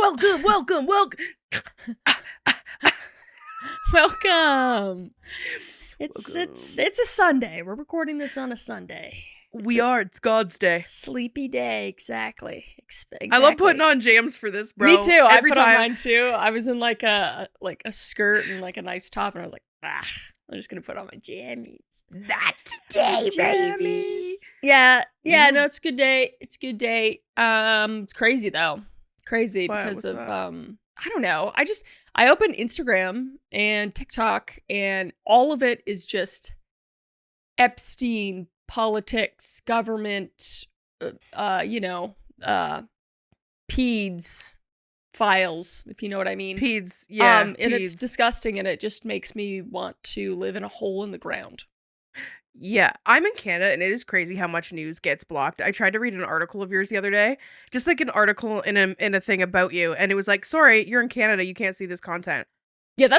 Welcome. Welcome. It's a Sunday. We're recording this on a Sunday. It's God's day. Sleepy day, exactly. I love putting on jams for this, bro. Me too. I put on mine too. I was in like a skirt and like a nice top, and I was like, I'm just gonna put on my jammies. Not today, baby. Yeah. No, it's a good day. It's crazy though. Crazy because of I don't know. I open Instagram and TikTok, and all of it is just Epstein, politics, government, peds files, if you know what I mean. Peds, yeah. And it's disgusting, and it just makes me want to live in a hole in the ground. Yeah, I'm in Canada, and it is crazy how much news gets blocked. I tried to read an article of yours the other day, just like an article in a thing about you, and it was like, sorry, you're in Canada, you can't see this content. Yeah,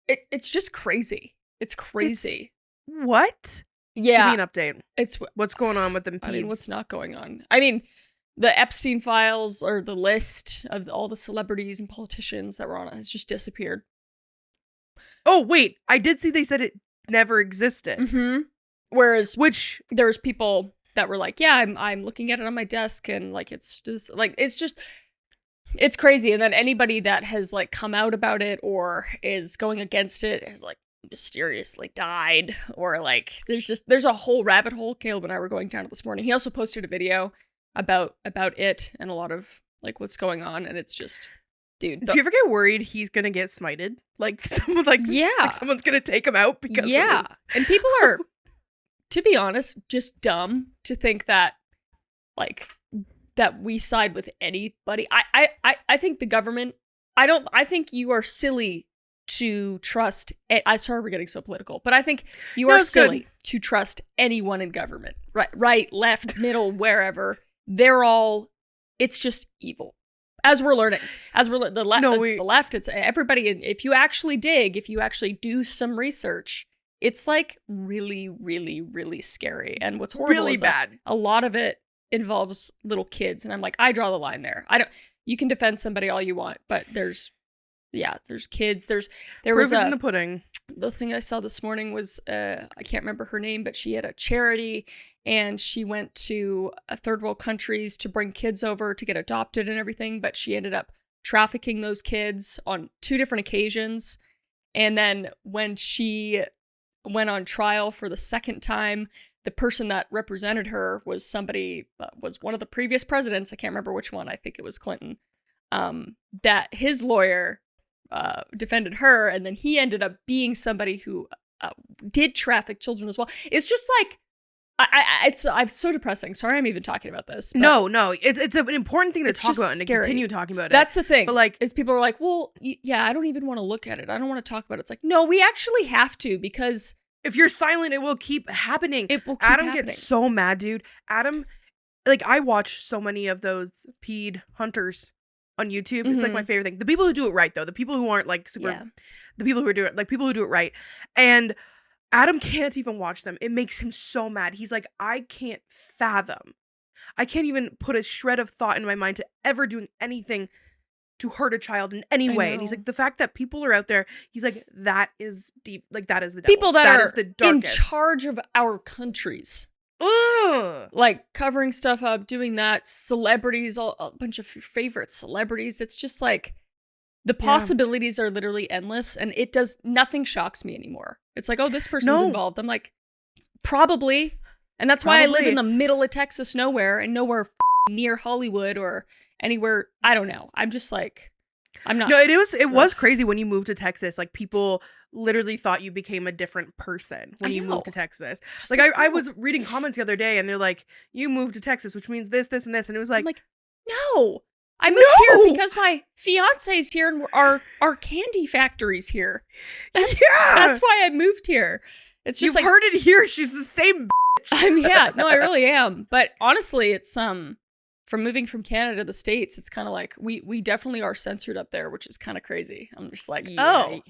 it's just crazy. It's crazy. What? Yeah. Give me an update. What's going on with them peds? I mean, what's not going on? I mean, the Epstein files, or the list of all the celebrities and politicians that were on it, has just disappeared. Oh, wait, I did see they said it never existed. Mm-hmm. Whereas, there's people that were like, yeah, I'm looking at it on my desk, and like it's crazy. And then anybody that has like come out about it or is going against it has like mysteriously died, or like there's a whole rabbit hole. Caleb and I were going down it this morning. He also posted a video about it and a lot of like what's going on, and it's just, dude. Do you ever get worried he's gonna get smited? Like someone like someone's gonna take him out because of this? And people are, to be honest, just dumb to think that like that we side with anybody. I think the government. I think you are silly to trust. I'm sorry we're getting so political, but I think you are silly to trust anyone in government. Right, left, middle, wherever. They're all. It's just evil. As we're learning, the left. The left. It's everybody. If you actually dig, if you actually do some research, it's like really, really, really scary. And what's horrible really is bad. A lot of it involves little kids, and I'm like, I draw the line there. You can defend somebody all you want, but there's kids. There was in the pudding. The thing I saw this morning was I can't remember her name, but she had a charity, and she went to third world countries to bring kids over to get adopted and everything, but she ended up trafficking those kids on 2 different occasions. And then when she went on trial for the second time, the person that represented her was was one of the previous presidents. I can't remember which one. I think it was Clinton. That his lawyer defended her, and then he ended up being somebody who did traffic children as well. It's just like, it's so depressing. Sorry, I'm even talking about this. No, it's an important thing to talk about and to continue talking about it. That's the thing. But like, is people are like, well, I don't even want to look at it. I don't want to talk about it. It's like, no, we actually have to, because if you're silent, it will keep happening. It will keep Adam happening. Gets so mad, dude. Adam, like, I watch so many of those ped hunters on YouTube. Mm-hmm. It's like my favorite thing. The people who do it right, though. The people who aren't like super. The people who do it, like people who do it right. And Adam can't even watch them. It makes him so mad. He's like, I can't fathom. I can't even put a shred of thought in my mind to ever doing anything to hurt a child in any way. And he's like, the fact that people are out there, he's like, that is deep. Like, that is the devil. People that are is the darkest. In charge of our countries. Ugh. Like covering stuff up, doing that. Celebrities, a bunch of your favorite celebrities. It's just like, the possibilities are literally endless, and nothing shocks me anymore. It's like, oh, this person's involved. I'm like, probably. And that's why I live in the middle of Texas nowhere, and nowhere near Hollywood or anywhere. I don't know. I'm just like, I'm not. No, it was crazy when you moved to Texas. Like, people literally thought you became a different person when you moved to Texas. Just like, I was reading comments the other day, and they're like, you moved to Texas, which means this, and this. And it was like, I'm like, no. I moved here because my fiance's here, and our candy factory's here. That's why I moved here. It's just, you've heard it here. She's the same bitch. No, I really am. But honestly, it's from moving from Canada to the States, it's kind of like we definitely are censored up there, which is kind of crazy. I'm just like, oh,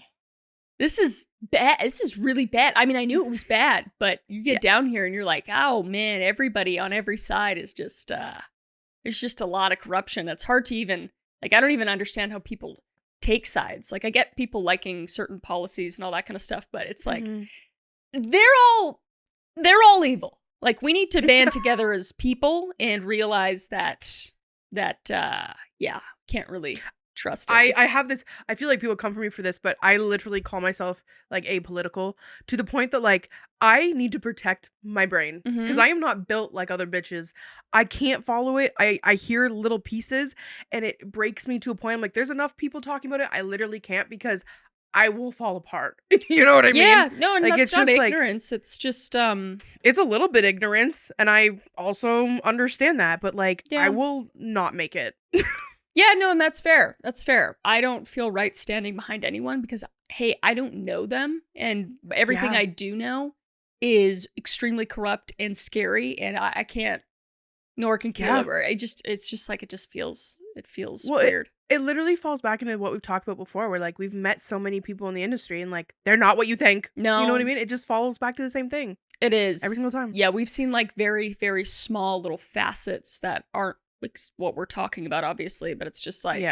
this is bad. This is really bad. I mean, I knew it was bad, but you get down here and you're like, oh man, everybody on every side is just there's just a lot of corruption. It's hard to even Like, I don't even understand how people take sides. Like, I get people liking certain policies and all that kind of stuff, but it's like, they're all evil. Like, we need to band together as people and realize that can't really trust it. I have this, I feel like people come for me for this, but I literally call myself like apolitical to the point that like I need to protect my brain because I am not built like other bitches. I can't follow it. I hear little pieces and it breaks me to a point. I'm like, there's enough people talking about it. I literally can't because I will fall apart. You know what I mean? Yeah, no, and like, that's it's not just ignorance. Like, it's just it's a little bit ignorance, and I also understand that, but like I will not make it. Yeah, no, and that's fair. That's fair. I don't feel right standing behind anyone because, hey, I don't know them. And everything I do know is extremely corrupt and scary. And I can't, nor can Caleb. It just feels weird. It literally falls back into what we've talked about before, where like we've met so many people in the industry and like they're not what you think. No. You know what I mean? It just falls back to the same thing. It is. Every single time. Yeah, we've seen like very, very small little facets that aren't like what we're talking about, obviously, but it's just like,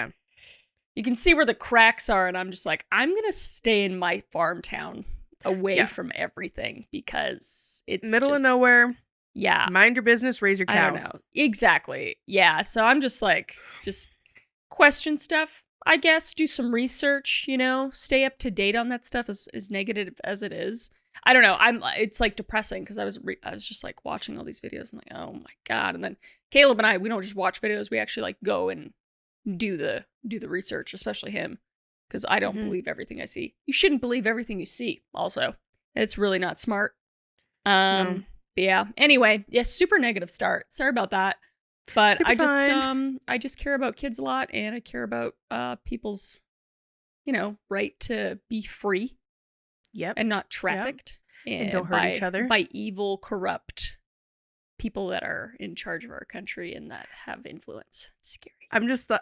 you can see where the cracks are, and I'm just like, I'm gonna stay in my farm town away from everything because it's middle of nowhere. Yeah, mind your business, raise your cows. I don't know. Exactly. Yeah, so I'm just like, just question stuff, I guess, do some research, you know, stay up to date on that stuff as negative as it is. I don't know. It's like depressing because I was just like watching all these videos. I'm like, oh my God. And then Caleb and I, we don't just watch videos. We actually like go and do the research, especially him, because I don't believe everything I see. You shouldn't believe everything you see. Also, it's really not smart. But yeah. Anyway, super negative start. Sorry about that. But I just care about kids a lot, and I care about people's, you know, right to be free. Yep. And not trafficked. Yep. And don't hurt each other. By evil, corrupt people that are in charge of our country and that have influence. It's scary.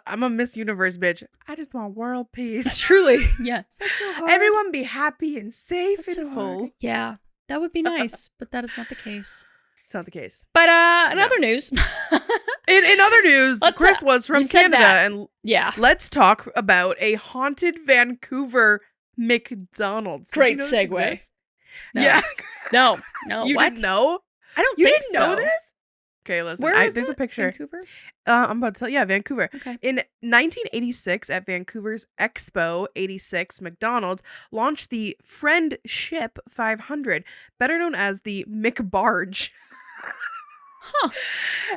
I'm a Miss Universe bitch. I just want world peace. Truly. Yeah. It's not so hard. Everyone be happy and safe and full. Yeah. That would be nice, but that is not the case. It's not the case. But in other news. in other news, Chris was from Canada. And let's talk about a haunted Vancouver McDonald's. Great segue. No. Yeah. No. You what? didn't know? I don't you think didn't know this? Okay, listen. There's a picture. Vancouver? I'm about to tell you. Yeah, Vancouver. Okay. In 1986, at Vancouver's Expo 86, McDonald's launched the Friendship 500, better known as the McBarge.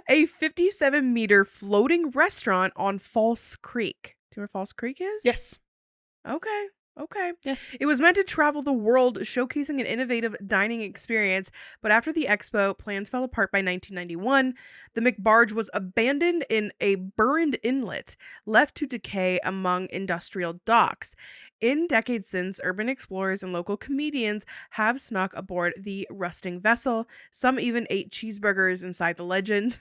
A 57-meter floating restaurant on False Creek. Do you know where False Creek is? Yes. Okay. Yes. It was meant to travel the world, showcasing an innovative dining experience, but after the expo, plans fell apart by 1991. The McBarge was abandoned in a burned inlet, left to decay among industrial docks. In decades since, urban explorers and local comedians have snuck aboard the rusting vessel. Some even ate cheeseburgers inside the legend.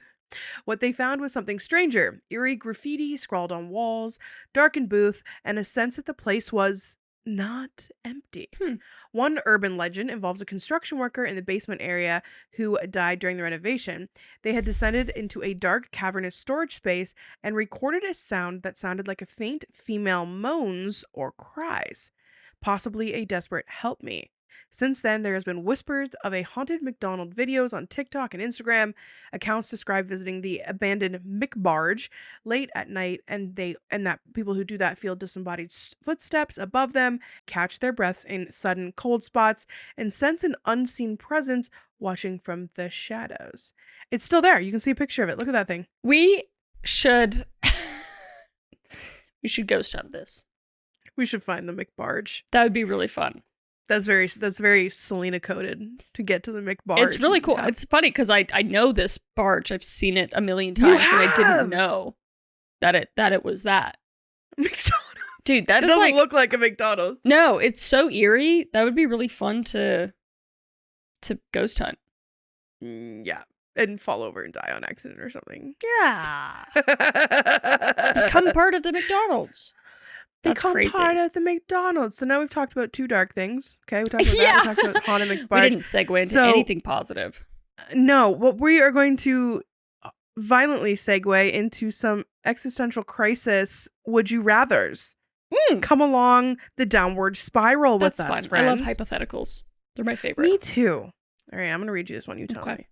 What they found was something stranger: eerie graffiti scrawled on walls, darkened booth, and a sense that the place was not empty. One urban legend involves a construction worker in the basement area who died during the renovation. They had descended into a dark, cavernous storage space and recorded a sound that sounded like a faint female moans or cries, possibly a desperate "help me." Since then, there has been whispers of a haunted McDonald's videos on TikTok and Instagram. Accounts describe visiting the abandoned McBarge late at night, and that people who do that feel disembodied footsteps above them, catch their breaths in sudden cold spots, and sense an unseen presence watching from the shadows. It's still there. You can see a picture of it. Look at that thing. We should ghost hunt this. We should find the McBarge. That would be really fun. That's very Selena coded to get to the McBarge. It's really cool. Yeah. It's funny because I know this barge. I've seen it a million times, and I didn't know that it was that McDonald's. Dude, that doesn't look like a McDonald's. No, it's so eerie. That would be really fun to ghost hunt. Yeah, and fall over and die on accident or something. Yeah, become part of the McDonald's. That's crazy. Part of the McDonald's. So now we've talked about two dark things. Okay, we talked about that. We talked about haunted McBarge. We didn't segue into anything positive. No, what we are going to violently segue into some existential crisis would you rathers. Come along the downward spiral with us, fun. friends. I love hypotheticals. They're my favorite. Me too. All right, I'm going to read you this one. You tell me.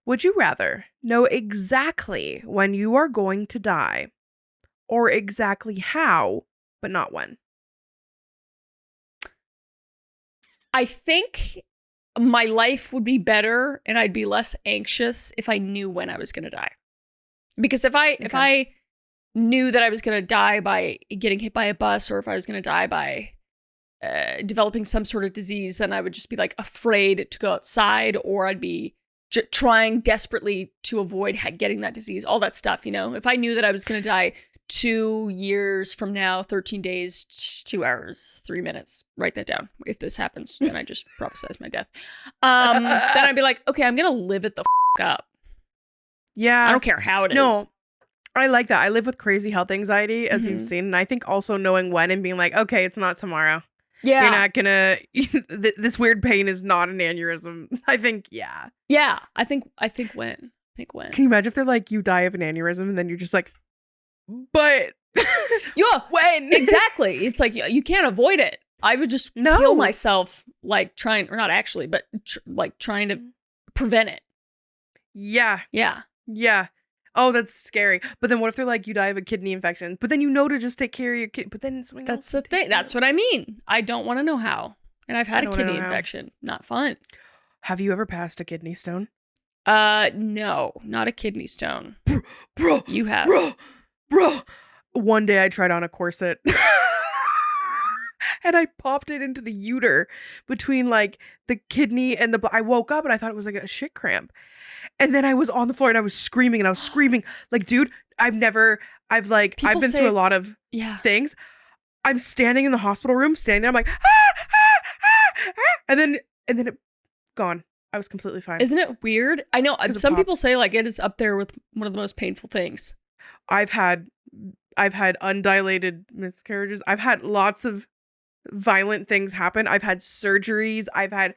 Would you rather know exactly when you are going to die or exactly how, but not when? I think my life would be better and I'd be less anxious if I knew when I was going to die. Because if I knew that I was going to die by getting hit by a bus, or if I was going to die by developing some sort of disease, then I would just be like afraid to go outside, or I'd be trying desperately to avoid getting that disease, all that stuff, you know? If I knew that I was going to die 2 years from now, 13 days, 2 hours, 3 minutes, write that down. If this happens, then I just prophesize my death. Then I'd be like, okay, I'm going to live it the up. Yeah. I don't care how it is. No, I like that. I live with crazy health anxiety, as you've seen. And I think also knowing when and being like, okay, it's not tomorrow. Yeah. You're not gonna, this weird pain is not an aneurysm. I think, yeah. Yeah. I think when. Can you imagine if they're like, you die of an aneurysm and then you're just like, but. Yeah. When? Exactly. It's like, you can't avoid it. I would just kill myself, like trying, or not actually, but trying to prevent it. Yeah. Yeah. Yeah. Oh, that's scary. But then what if they're like, you die of a kidney infection? But then you know to just take care of your kid. But then something else. That's the thing. That's what I mean. I don't want to know how. And I've had a kidney infection. Not fun. Have you ever passed a kidney stone? No, not a kidney stone. Bro. You have. Bro. One day I tried on a corset. And I popped it into the uter between like the kidney and the. I woke up and I thought it was like a shit cramp. And then I was on the floor and I was screaming. Like, dude, I've been through a lot of things. I'm standing in the hospital room, standing there. I'm like, and then it gone. I was completely fine. Isn't it weird? I know some people say like it is up there with one of the most painful things. I've had undilated miscarriages. I've had lots of violent things happen. I've had surgeries. I've had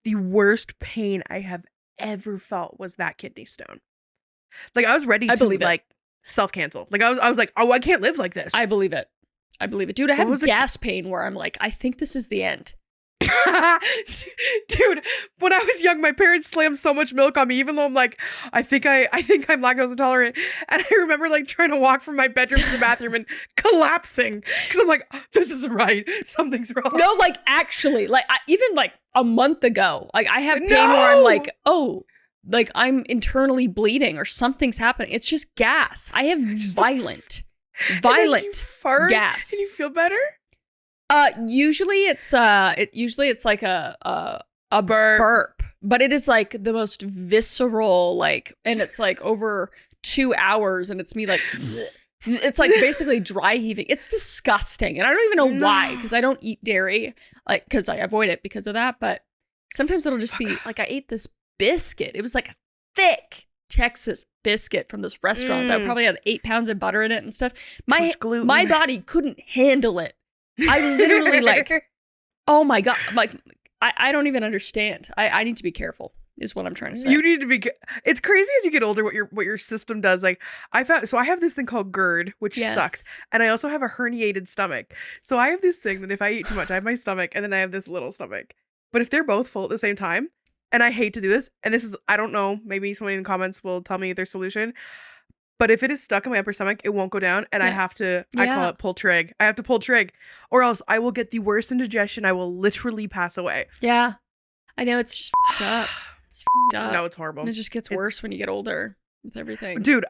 the worst pain I have ever felt was that kidney stone. Like I was ready to like self-cancel. Like I was like, oh, I can't live like this. I believe it. Dude, I have gas pain where I'm like, I think this is the end. Dude, when I was young, my parents slammed so much milk on me, even though I'm like, I think I'm lactose intolerant. And I remember like trying to walk from my bedroom to the bathroom and collapsing because I'm like, this isn't right. Something's wrong. No, like actually, like even like a month ago, like I have pain where I'm like, oh, like I'm internally bleeding or something's happening. It's just gas. I have violent gas. Can you feel better? Usually it's like a burp, but it is like the most visceral, like, and it's like over 2 hours, and it's me like, it's like basically dry heaving. It's disgusting, and I don't even know why, because I don't eat dairy, like, because I avoid it because of that. But sometimes it'll just be like I ate this biscuit. It was like a thick Texas biscuit from this restaurant that probably had 8 pounds of butter in it and stuff. My body couldn't handle it. I literally like, oh my God, like, I don't even understand. I need to be careful is what I'm trying to say. You need to be, it's crazy as you get older what your system does. Like I have this thing called GERD, which sucks. And I also have a herniated stomach. So I have this thing that if I eat too much, I have my stomach and then I have this little stomach. But if they're both full at the same time, and I hate to do this, and this is, I don't know, maybe somebody in the comments will tell me their solution. But if it is stuck in my upper stomach, it won't go down. And I have to, I call it pull trig. I have to pull trig. Or else I will get the worst indigestion. I will literally pass away. Yeah. I know, it's just f***ed up. It's f***ed up. No, it's horrible. It just gets worse when you get older with everything. Dude,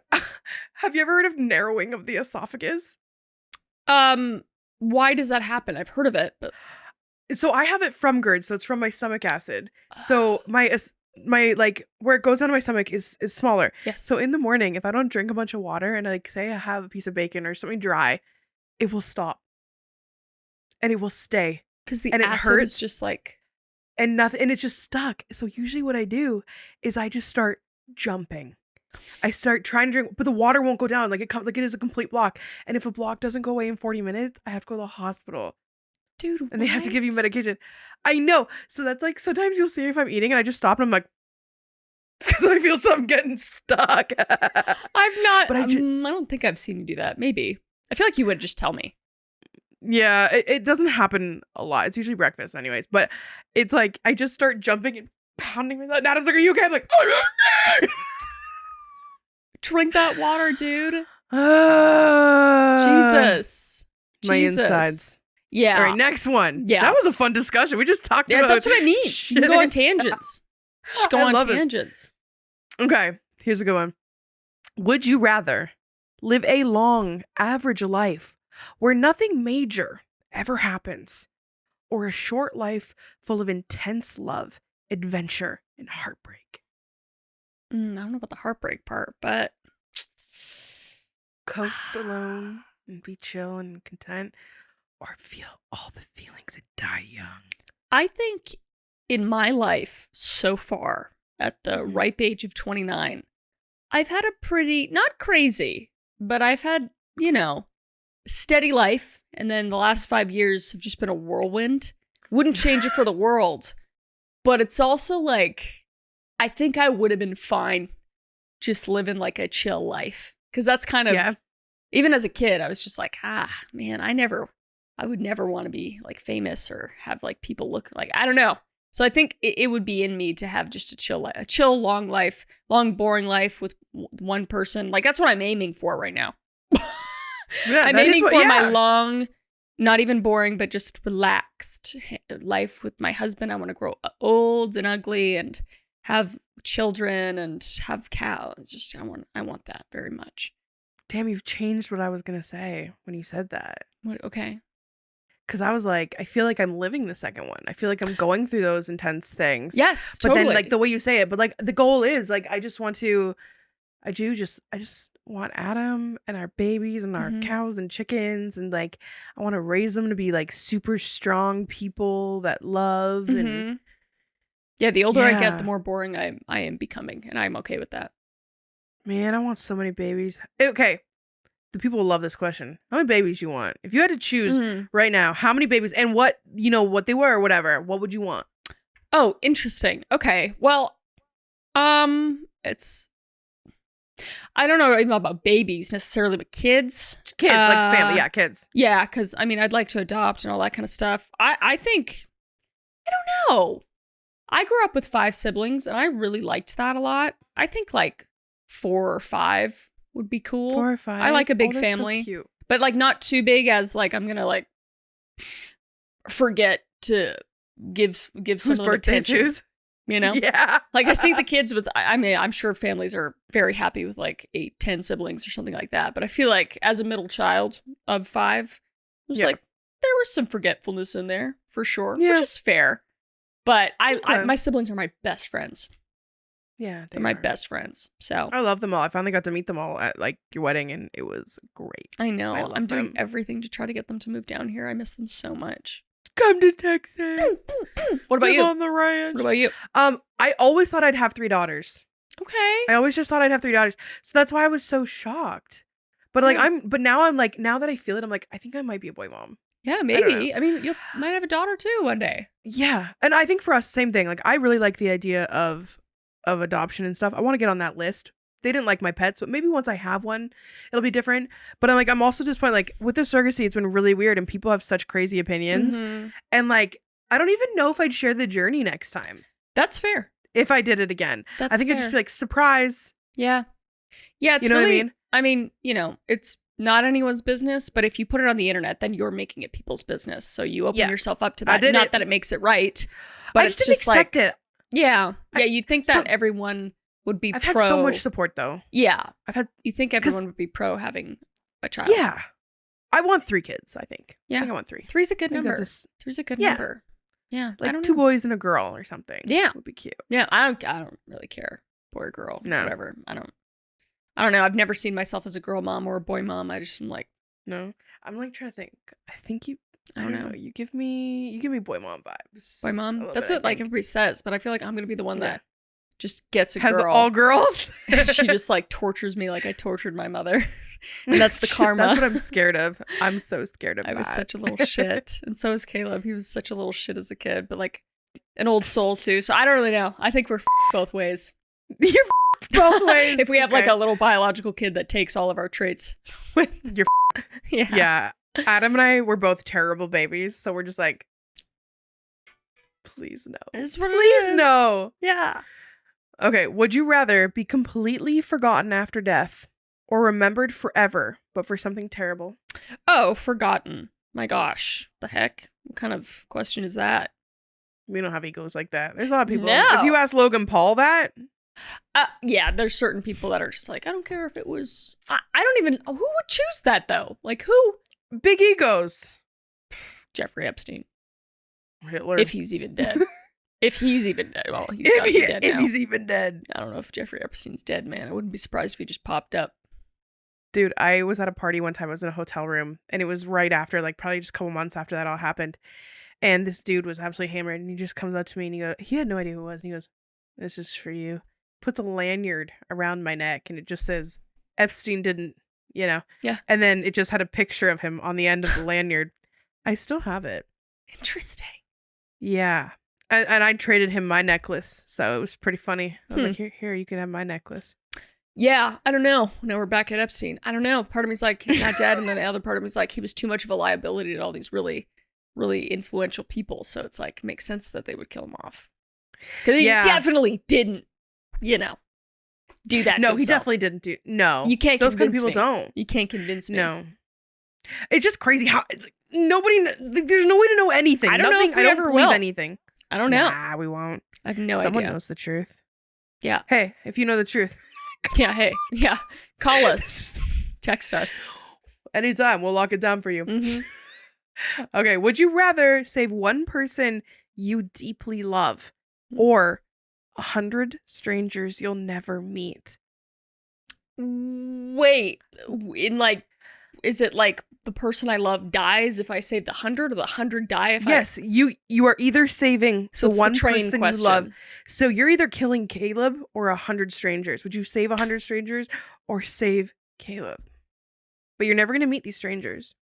have you ever heard of narrowing of the esophagus? Why does that happen? I've heard of it, but... So I have it from GERD, so it's from my stomach acid. So my like where it goes down to my stomach is smaller. Yes. So in the morning, if I don't drink a bunch of water and like say I have a piece of bacon or something dry, it will stop. And it will stay. Because the acid it hurts is just like and it's just stuck. So usually what I do is I just start jumping. I start trying to drink, but the water won't go down. Like it is a complete block. And if a block doesn't go away in 40 minutes, I have to go to the hospital. Dude, and they have to give you medication. I know. So that's like, sometimes you'll see if I'm eating and I just stop and I'm like, because I feel something getting stuck. I've not, but I don't think I've seen you do that. Maybe. I feel like you would just tell me. Yeah, it doesn't happen a lot. It's usually breakfast anyways, but it's like I just start jumping and pounding with that. And Adam's like, are you okay? I'm like, oh, no. Drink that water, dude. Jesus. My insides. Yeah. All right, next one. Yeah. That was a fun discussion. We just talked about that's what I mean. You can go on tangents. Just go on tangents. Okay, here's a good one. Would you rather live a long, average life where nothing major ever happens, or a short life full of intense love, adventure, and heartbreak? I don't know about the heartbreak part, but coast alone and be chill and content, or feel all the feelings and die young? I think in my life so far, at the ripe age of 29, I've had a pretty, not crazy, but I've had, steady life. And then the last 5 years have just been a whirlwind. Wouldn't change it for the world. But it's also like, I think I would have been fine just living like a chill life. Because that's kind of, even as a kid, I was just like, man, I would never want to be like famous or have like people look like, I don't know. So I think it would be in me to have just a chill, long life, long, boring life with one person. Like, that's what I'm aiming for right now. I'm aiming for my long, not even boring, but just relaxed life with my husband. I want to grow old and ugly and have children and have cows. Just, I want that very much. Damn, you've changed what I was going to say when you said that. What? Okay. Because I was like, I feel like I'm living the second one. I feel like I'm going through those intense things. Yes, but totally. Then like the way you say it, but like the goal is like, I just want Adam and our babies and our cows and chickens, and like I want to raise them to be like super strong people that love and the older I get, the more boring I am becoming, and I'm okay with that. Man, I want so many babies. Okay. The people will love this question. How many babies you want? If you had to choose right now, how many babies and what they were or whatever, what would you want? Oh, interesting. Okay. Well, it's, I don't know even about babies necessarily, but kids. Kids, like family. Yeah, kids. Yeah, because I mean, I'd like to adopt and all that kind of stuff. I think, I don't know. I grew up with 5 siblings and I really liked that a lot. I think like 4 or 5 would be cool. 4 or 5. I like a big family, so cute. But like not too big as like I'm gonna like forget to give some attention. Yeah. Like I see the kids with. I mean, I'm sure families are very happy with like 8, 10 siblings or something like that. But I feel like as a middle child of 5, it was like there was some forgetfulness in there for sure, which is fair. But my siblings are my best friends. Yeah, they're my best friends. So I love them all. I finally got to meet them all at like your wedding, and it was great. I know. I'm doing everything to try to get them to move down here. I miss them so much. Come to Texas. What about you? On the ranch. What about you? I always thought I'd have 3 daughters. Okay. I always just thought I'd have 3 daughters, so that's why I was so shocked. But like now I'm like, now that I feel it, I'm like, I think I might be a boy mom. Yeah, maybe. I mean, you might have a daughter too one day. Yeah, and I think for us, same thing. Like, I really like the idea of adoption and stuff. I want to get on that list. They didn't like my pets, but maybe once I have one, it'll be different. But I'm also just like with the surrogacy, it's been really weird, and people have such crazy opinions. And like, I don't even know if I'd share the journey next time. That's fair. If I did it again, I think it'd just be like, surprise. Yeah. Yeah. It's what I really, mean? I mean, it's not anyone's business, but if you put it on the internet, then you're making it people's business. So you open yourself up to that. Not that it makes it right, but I it's just just expect it. Yeah. Yeah. You'd think that everyone would be I've pro. had so much support though. Yeah. You think everyone would be pro having a child. Yeah. I want 3 kids, I think. Yeah. I think I want 3. 3's a good number. 3's a good number. Yeah. Like 2 boys and a girl or something. Yeah. Would be cute. Yeah. I don't really care. Boy or girl. No. Whatever. I don't know. I've never seen myself as a girl mom or a boy mom. I just am like. No. I'm like trying to think. I think you. I don't know. You give me boy mom vibes. Boy mom. That's what like everybody says, but I feel like I'm gonna be the one that just gets a has girl. All girls. She just like tortures me like I tortured my mother, and that's the karma. That's what I'm scared of. I'm so scared of that. I was such a little shit, and so is Caleb. He was such a little shit as a kid, but like an old soul too. So I don't really know. I think we're both ways. You're both ways. If we have like a little biological kid that takes all of our traits. You're yeah. Adam and I were both terrible babies, so we're just like, please no. Please no. Yeah. Okay, would you rather be completely forgotten after death or remembered forever, but for something terrible? Oh, forgotten. My gosh. The heck? What kind of question is that? We don't have egos like that. There's a lot of people. No. If you ask Logan Paul that. Yeah, there's certain people that are just like, I don't care if it was. I don't even. Who would choose that though? Like who? Big egos. Jeffrey Epstein. Hitler. If he's even dead. If he's even dead. Well, he's gotta be dead now. If he's even dead. I don't know if Jeffrey Epstein's dead, man. I wouldn't be surprised if he just popped up. Dude, I was at a party one time. I was in a hotel room, and it was right after, like, probably just a couple months after that all happened. And this dude was absolutely hammered, and he just comes up to me, and he had no idea who it was, and he goes, "This is for you." Puts a lanyard around my neck, and it just says, Epstein didn't, Yeah. And then it just had a picture of him on the end of the lanyard. I still have it. Interesting. Yeah. And I traded him my necklace, so it was pretty funny. I was like, here, you can have my necklace. Yeah, I don't know. Now we're back at Epstein. I don't know. Part of me's like, he's not dead, and then the other part of me's like, he was too much of a liability to all these really, really influential people, so it's like, makes sense that they would kill him off. Because he definitely didn't, do that to himself. He definitely didn't do. No. You can't Those kind of convince people me. don't. You can't convince me. No. It's just crazy how, it's like, nobody, there's no way to know anything. I don't know if we ever believe will. anything. I don't know. Nah, we won't. I have no idea. Someone knows the truth. Yeah. Hey, if you know the truth. Yeah, hey. Yeah. Call us. Text us. Anytime. We'll lock it down for you. Mm-hmm. Okay. Would you rather save one person you deeply love or 100 strangers you'll never meet? Wait. Is it like the person I love dies if I save the 100 or the 100 die if Yes, you are either saving the one person you love. So you're either killing Caleb or 100 strangers. Would you save 100 strangers or save Caleb? But you're never going to meet these strangers.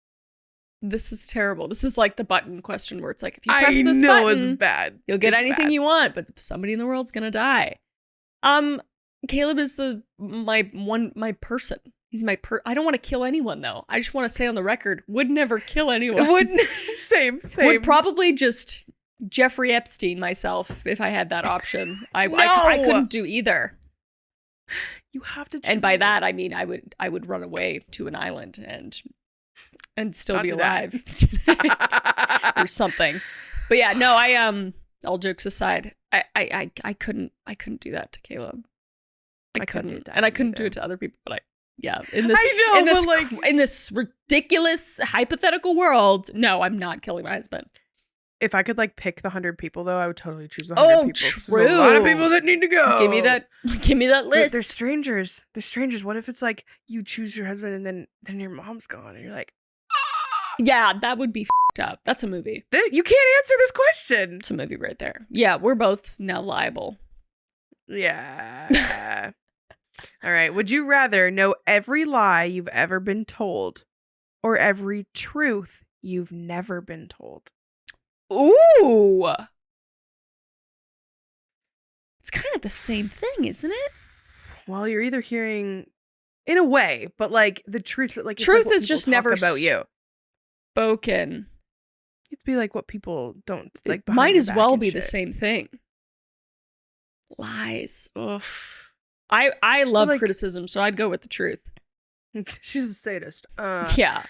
This is terrible. This is like the button question where it's like, if you press this button, it's bad. You'll get anything you want, but somebody in the world's going to die. Caleb is my person. He's my I don't want to kill anyone, though. I just want to say on the record, would never kill anyone. Same. Would probably just Jeffrey Epstein myself if I had that option. I couldn't do either. You have to choose. And by that, I mean, I would run away to an island and still be alive. Or something. But yeah, no, all jokes aside, I couldn't do that to Caleb. I couldn't. And I couldn't do it to other people, but in this ridiculous hypothetical world, no, I'm not killing my husband. If I could pick the 100 people, though, I would totally choose the 100 people. True. There's a lot of people that need to go. Give me that list. They're strangers. What if it's like you choose your husband and then your mom's gone and you're like, yeah, that would be f***ed up. That's a movie. You can't answer this question. It's a movie right there. Yeah, we're both now liable. Yeah. All right. Would you rather know every lie you've ever been told or every truth you've never been told? Ooh. It's kind of the same thing, isn't it? Well, you're either hearing, in a way, but the truth, truth is just never about you. Spoken. It'd be like what people don't like. It might as well be the same thing. Lies. Ugh. I love criticism, so I'd go with the truth. She's a sadist. Yeah.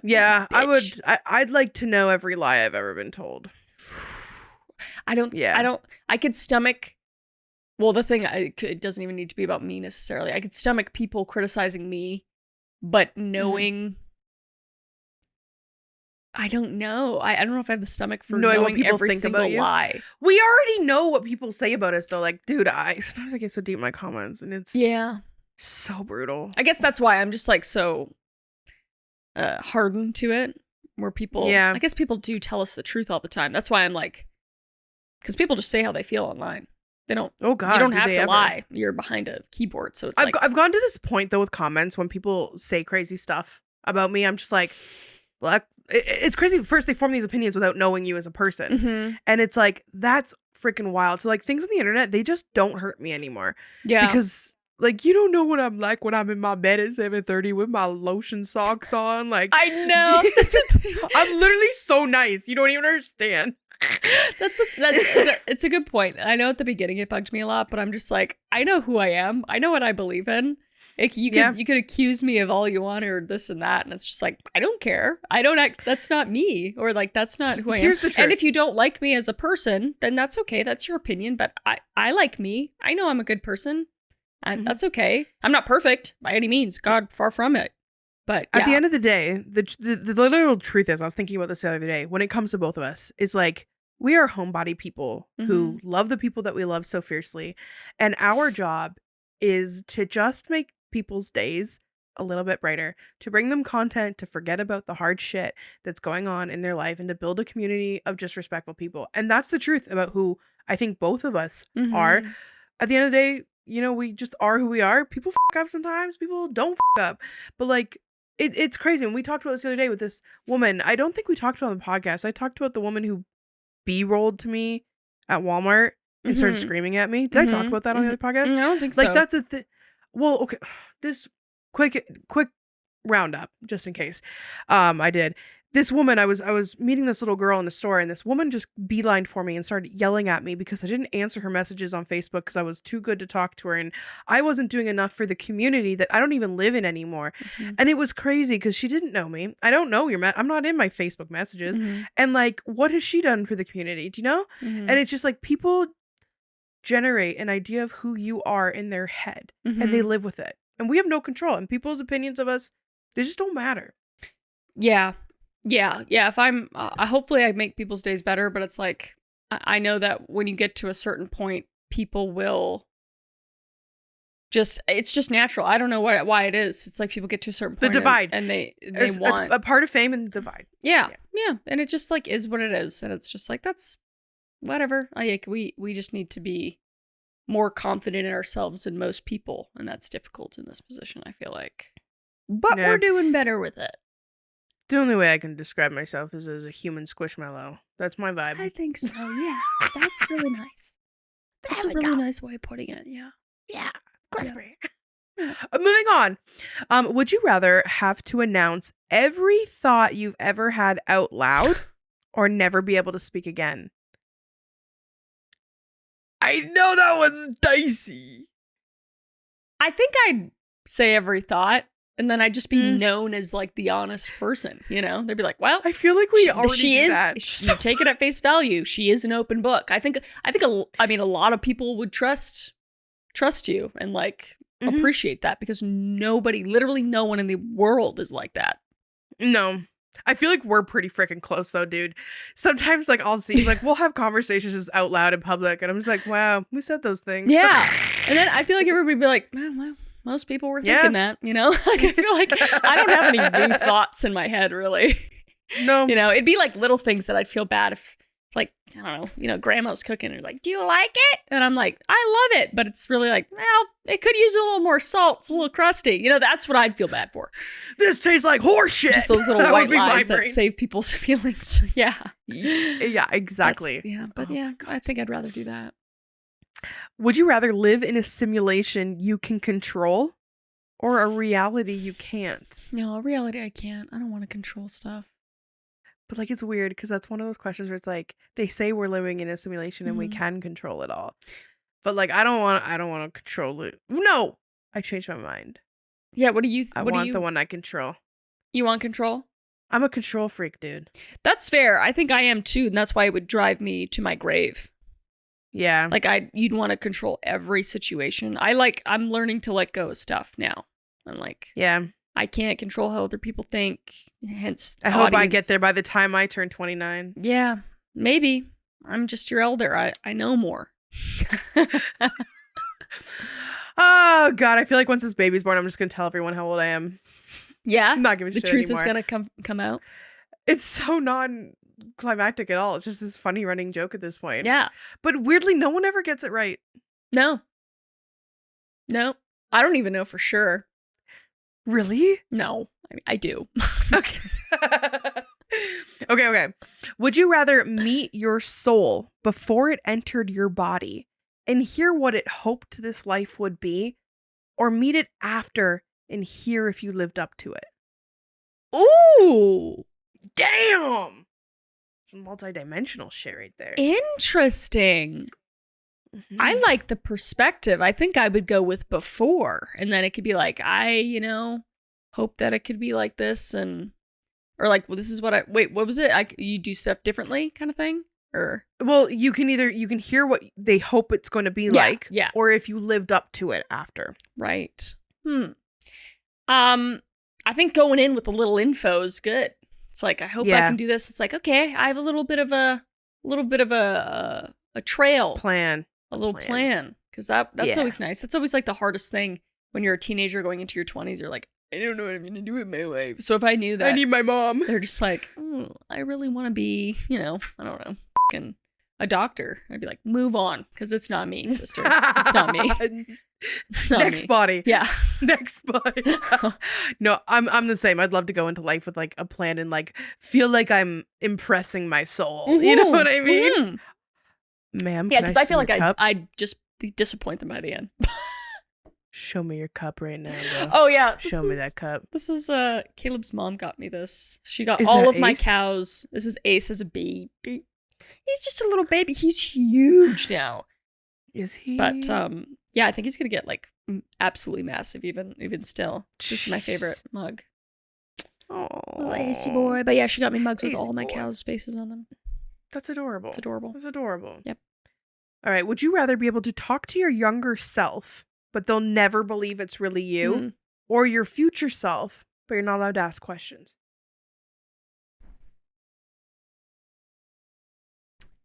Yeah, bitch. I'd like to know every lie I've ever been told. I could stomach. Well, the thing, it doesn't even need to be about me necessarily. I could stomach people criticizing me, but knowing. I don't know. I don't know if I have the stomach for knowing what people every think single about you. Lie. We already know what people say about us, though. Dude, sometimes I get so deep in my comments, and it's so brutal. I guess that's why I'm just so hardened to it. Where people, I guess people do tell us the truth all the time. That's why I'm because people just say how they feel online. They don't. Oh God, you don't have to lie. You're behind a keyboard, so it's I've gone to this point though with comments when people say crazy stuff about me. I'm just like. Well, it's crazy. First, they form these opinions without knowing you as a person. Mm-hmm. And it's like, that's freaking wild. So like things on the internet, they just don't hurt me anymore. Yeah. Because like, you don't know what I'm like when I'm in my bed at 7:30 with my lotion socks on. Like, I know. I'm literally so nice. You don't even understand. It's a good point. I know at the beginning it bugged me a lot, but I'm just like, I know who I am. I know what I believe in. Like, you could accuse me of all you want or this and that, and it's just like, I don't care. That's not me, or like that's not who I am. Here's the truth. And if you don't like me as a person, then that's okay. That's your opinion. But I like me. I know I'm a good person. And that's okay. I'm not perfect by any means. God, far from it. But at the end of the day, the literal truth is, I was thinking about this the other day, when it comes to both of us, is like, we are homebody people who love the people that we love so fiercely. And our job is to just make people's days a little bit brighter, to bring them content, to forget about the hard shit that's going on in their life, and to build a community of just respectful people. And that's the truth about who I think both of us are. At the end of the day, you know, we just are who we are. People fuck up sometimes. People don't fuck up. But like, it's crazy. And we talked about this the other day with this woman. I don't think we talked about it on the podcast. I talked about the woman who B-rolled to me at Walmart and started screaming at me. Did I talk about that on the other podcast? I don't think so. Like, that's a thing. Well, okay. This quick roundup, just in case. I did. This woman, I was meeting this little girl in the store, and this woman just beelined for me and started yelling at me because I didn't answer her messages on Facebook because I was too good to talk to her, and I wasn't doing enough for the community that I don't even live in anymore. And it was crazy because she didn't know me. I don't know I'm not in my Facebook messages. And like, what has she done for the community? Do you know? And it's just like, people generate an idea of who you are in their head, and they live with it. And we have no control. And people's opinions of us, they just don't matter. Yeah. If hopefully I make people's days better, but it's like, I know that when you get to a certain point, people will it's just natural. I don't know why it is. It's like people get to a certain point. The divide. And they want. It's a part of fame and divide. Yeah. And it just like is what it is. And it's just like, that's whatever. Like, we just need to be more confident in ourselves than most people. And that's difficult in this position, I feel like. But we're doing better with it. The only way I can describe myself is as a human squishmallow. That's my vibe. I think so, yeah. That's really nice. That's a really nice way of putting it, yeah. Yeah. Moving on. Would you rather have to announce every thought you've ever had out loud or never be able to speak again? I know that one's dicey. I think I'd say every thought. And then I'd just be known as like the honest person, you know? They'd be like, well, I feel like we already do that. You take it at face value. She is an open book. I mean, a lot of people would trust you and like appreciate that, because literally no one in the world is like that. No. I feel like we're pretty freaking close though, dude. Sometimes like I'll see, like we'll have conversations just out loud in public and I'm just like, wow, we said those things. Yeah. And then I feel like everybody would be like, well, most people were thinking that, you know? Like, I feel like I don't have any new thoughts in my head, really. No. You know, it'd be like little things that I'd feel bad if, like, I don't know, you know, grandma's cooking and like, do you like it? And I'm like, I love it. But it's really like, well, it could use a little more salt. It's a little crusty. You know, that's what I'd feel bad for. This tastes like horse shit. Just those little white lies that save people's feelings. Yeah. Yeah, exactly. I think I'd rather do that. Would you rather live in a simulation you can control or a reality you can't? No, a reality I can't. I don't want to control stuff. But like, it's weird because that's one of those questions where it's like, they say we're living in a simulation and we can control it all. But like, I don't want to control it. No, I changed my mind. Yeah, what do you I want the one I control. You want control? I'm a control freak, dude. That's fair. I think I am too, and that's why it would drive me to my grave. Yeah. Like you'd want to control every situation. I'm learning to let go of stuff now. I'm like, yeah, I can't control how other people think. Hence, I hope I get there by the time I turn 29. Yeah, maybe. I'm just your elder. I know more. Oh God, I feel like once this baby's born, I'm just gonna tell everyone how old I am. Yeah, I'm not giving a shit the truth anymore. is gonna come out. It's so non-climactic at all. It's just this funny running joke at this point. Yeah, but weirdly, no one ever gets it right. No, I don't even know for sure. Really? No, I do. Okay. Would you rather meet your soul before it entered your body and hear what it hoped this life would be, or meet it after and hear if you lived up to it? Ooh, damn. Some multi-dimensional shit right there. Interesting. Mm-hmm. I like the perspective. I think I would go with before, and then it could be like, I, hope that it could be like this, or like, well, this is what what was it? You do stuff differently kind of thing? Or well, you can hear what they hope it's going to be like, or if you lived up to it after. Right. I think going in with a little info is good. It's like, I hope I can do this. It's like, okay, I have a little bit of a trail plan, a little plan, because that's always nice. That's always like the hardest thing when you're a teenager going into your 20s. You're like, I don't know what I'm gonna do with my life. So if I knew that, I need my mom. They're just like, I really want to be, I don't know, fucking a doctor. I'd be like, move on, because it's not me, sister. It's not me. It's not next me. body. Yeah. Next body. No, I'm the same. I'd love to go into life with like a plan and like feel like I'm impressing my soul. Mm-hmm. You know what I mean? Mm-hmm. Ma'am. Yeah, because I feel like I'd just disappoint them by the end. Show me your cup right now, bro. Oh yeah. Show me that cup. This is Caleb's mom got me this. She got all of my cows. This is Ace as a baby. He's just a little baby. He's huge now. Is he? But yeah, I think he's gonna get like absolutely massive even still. This is my favorite mug. Oh, little Acey boy. But yeah, she got me mugs with all my cows' faces on them. That's adorable. It's adorable. It's adorable. Yep. All right. Would you rather be able to talk to your younger self, but they'll never believe it's really you, or your future self, but you're not allowed to ask questions?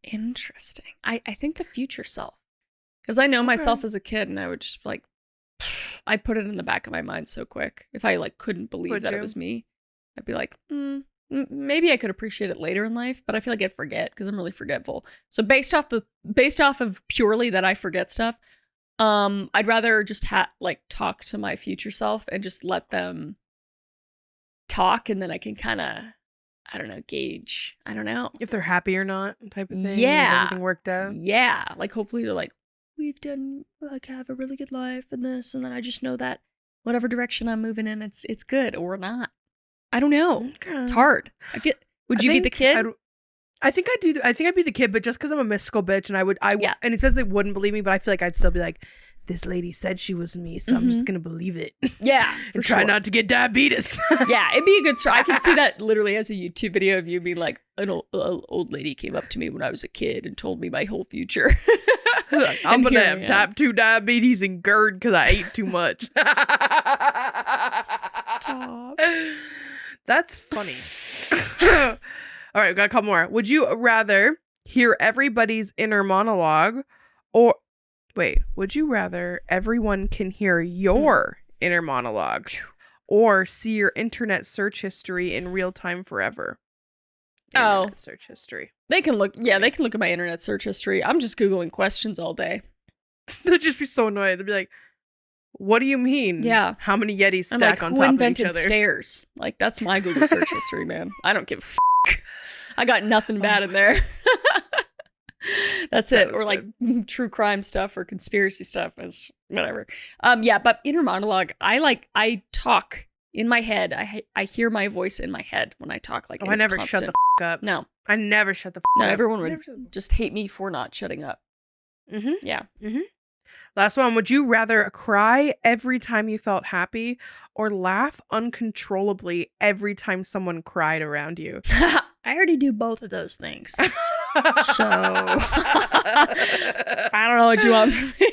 Interesting. I think the future self. Because I know myself as a kid, and I would just like, I'd put it in the back of my mind so quick. If I like couldn't believe that it was me, I'd be like, maybe I could appreciate it later in life, but I feel like I'd forget because I'm really forgetful. So based off of purely that I forget stuff, I'd rather just talk to my future self and just let them talk, and then I can kind of, I don't know, gauge. I don't know if they're happy or not, type of thing. Yeah, everything worked out. Yeah, like hopefully they're like, we've done like have a really good life and this, and then I just know that whatever direction I'm moving in, it's good or not. I don't know. Okay. It's hard. Would you be the kid? I think I'd do. I think I'd be the kid, but just because I'm a mystical bitch, and and it says they wouldn't believe me, but I feel like I'd still be like, this lady said she was me, so I'm just gonna believe it. Yeah, and try not to get diabetes. Yeah, it'd be a good story. I can see that literally as a YouTube video of you being like, an old lady came up to me when I was a kid and told me my whole future. I'm gonna have type 2 diabetes and GERD because I ate too much. Stop. That's funny. All right, we got a couple more. Would you rather hear everybody's inner monologue, or would you rather everyone can hear your inner monologue, or see your internet search history in real time forever? Internet search history. They can look. Yeah, they can look at my internet search history. I'm just Googling questions all day. They'd just be so annoyed. They'd be like, what do you mean? Yeah. How many Yetis stack like, on top of each other? Who invented stairs? Like, that's my Google search history, man. I don't give a f***. I got nothing bad in there. That's it. Or like true crime stuff or conspiracy stuff. Is whatever. Yeah, but inner monologue, I talk in my head. I hear my voice in my head when I talk. Like, I never constant. shut the f*** up. No. I never shut the f*** up. No, everyone would just hate me for not shutting up. Mm-hmm. Yeah. Mm-hmm. Last one. Would you rather cry every time you felt happy, or laugh uncontrollably every time someone cried around you? I already do both of those things. So I don't know what you want from me.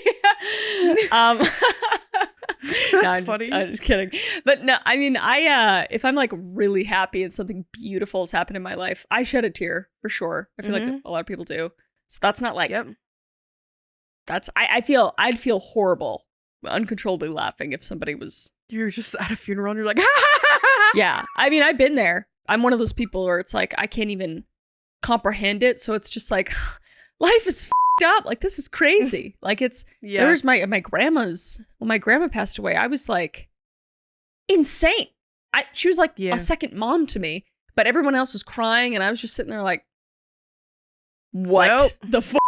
That's funny. I'm just kidding. But no, I mean, if I'm like really happy and something beautiful has happened in my life, I shed a tear for sure. I feel like a lot of people do. So that's not like, I'd feel horrible, uncontrollably laughing if somebody was. You're just at a funeral and you're like, yeah. I mean, I've been there. I'm one of those people where it's like, I can't even comprehend it. So it's just like, life is f***ed up. Like, this is crazy. Like, it's, there was my grandma's, when my grandma passed away, I was like insane. She was like a second mom to me, but everyone else was crying, and I was just sitting there like, what the fuck?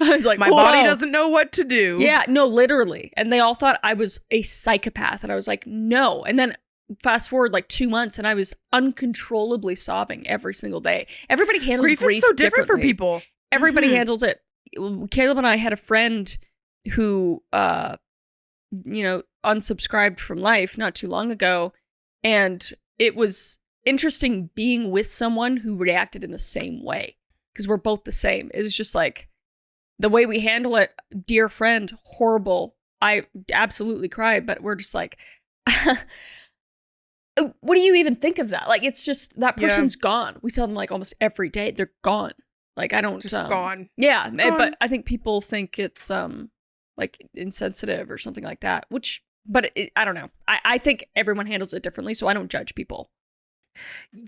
I was like, my body doesn't know what to do. Yeah, no, literally. And they all thought I was a psychopath. And I was like, no. And then fast forward like 2 months and I was uncontrollably sobbing every single day. Everybody handles grief is so different for people. Everybody handles it. Caleb and I had a friend who, unsubscribed from life not too long ago. And it was interesting being with someone who reacted in the same way. Because we're both the same. It was just like, the way we handle it, dear friend, horrible. I absolutely cried, but we're just like, what do you even think of that? Like, it's just, that person's gone. We saw them like almost every day. They're gone. Like, I don't. Just gone. Yeah, gone. But I think people think it's like insensitive or something like that, but I don't know. I think everyone handles it differently, so I don't judge people.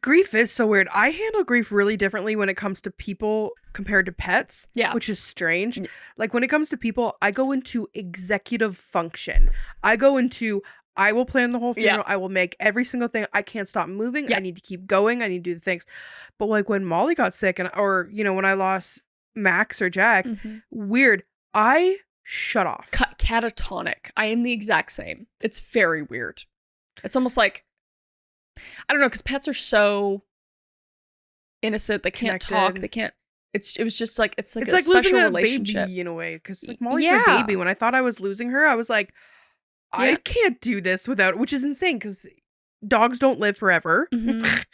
Grief is so weird. I handle grief really differently when it comes to people compared to pets, which is strange. Yeah. Like when it comes to people, I go into executive function. I will plan the whole funeral. Yeah. I will make every single thing. I can't stop moving. Yeah. I need to keep going. I need to do the things. But like when Molly got sick or when I lost Max or Jax, weird. I shut off. Catatonic. I am the exact same. It's very weird. It's almost like, I don't know, because pets are so innocent. They can't talk. They can't. It was just like it's like a special losing a relationship baby in a way. Because like, Molly's my baby. When I thought I was losing her, I was like, I can't do this without. Which is insane because dogs don't live forever.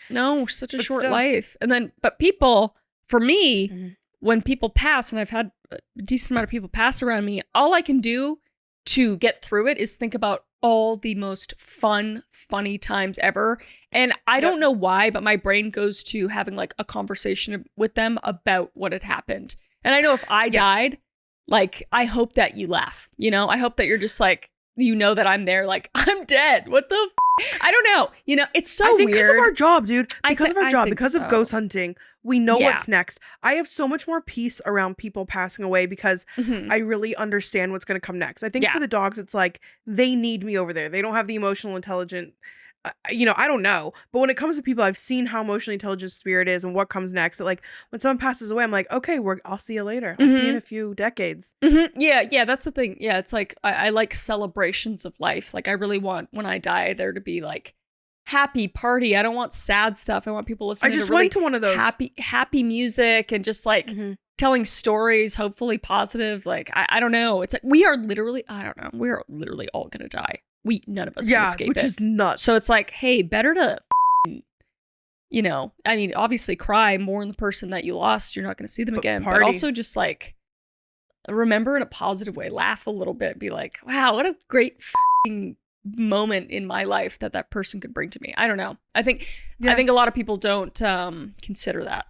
No, such a short life. And then, but people, for me, when people pass, and I've had a decent amount of people pass around me, all I can do to get through it is think about all the most funny times ever. And I don't know why, but my brain goes to having like a conversation with them about what had happened. And I know if I died, like, I hope that you laugh, I hope that you're just like, that I'm there, like, I'm dead. What the I don't know. It's so weird. Because of our job, dude. Because of ghost hunting, we know what's next. I have so much more peace around people passing away because I really understand what's going to come next. I think for the dogs, it's like, they need me over there. They don't have the emotional intelligence. I don't know. But when it comes to people, I've seen how emotionally intelligent spirit is and what comes next. Like when someone passes away, I'm like, okay, I'll see you later. I'll see you in a few decades. Yeah, that's the thing. Yeah, it's like I like celebrations of life. Like I really want when I die there to be like happy party. I don't want sad stuff. I want people listening. I just to really went to one of those happy music and just like telling stories, hopefully positive. Like I don't know. It's like we are literally all gonna die. None of us can escape which is nuts. So it's like, hey, better to, I mean, obviously cry, mourn the person that you lost. You're not going to see them again. But also just like, remember in a positive way, laugh a little bit, be like, wow, what a great moment in my life that person could bring to me. I don't know. I think a lot of people don't consider that.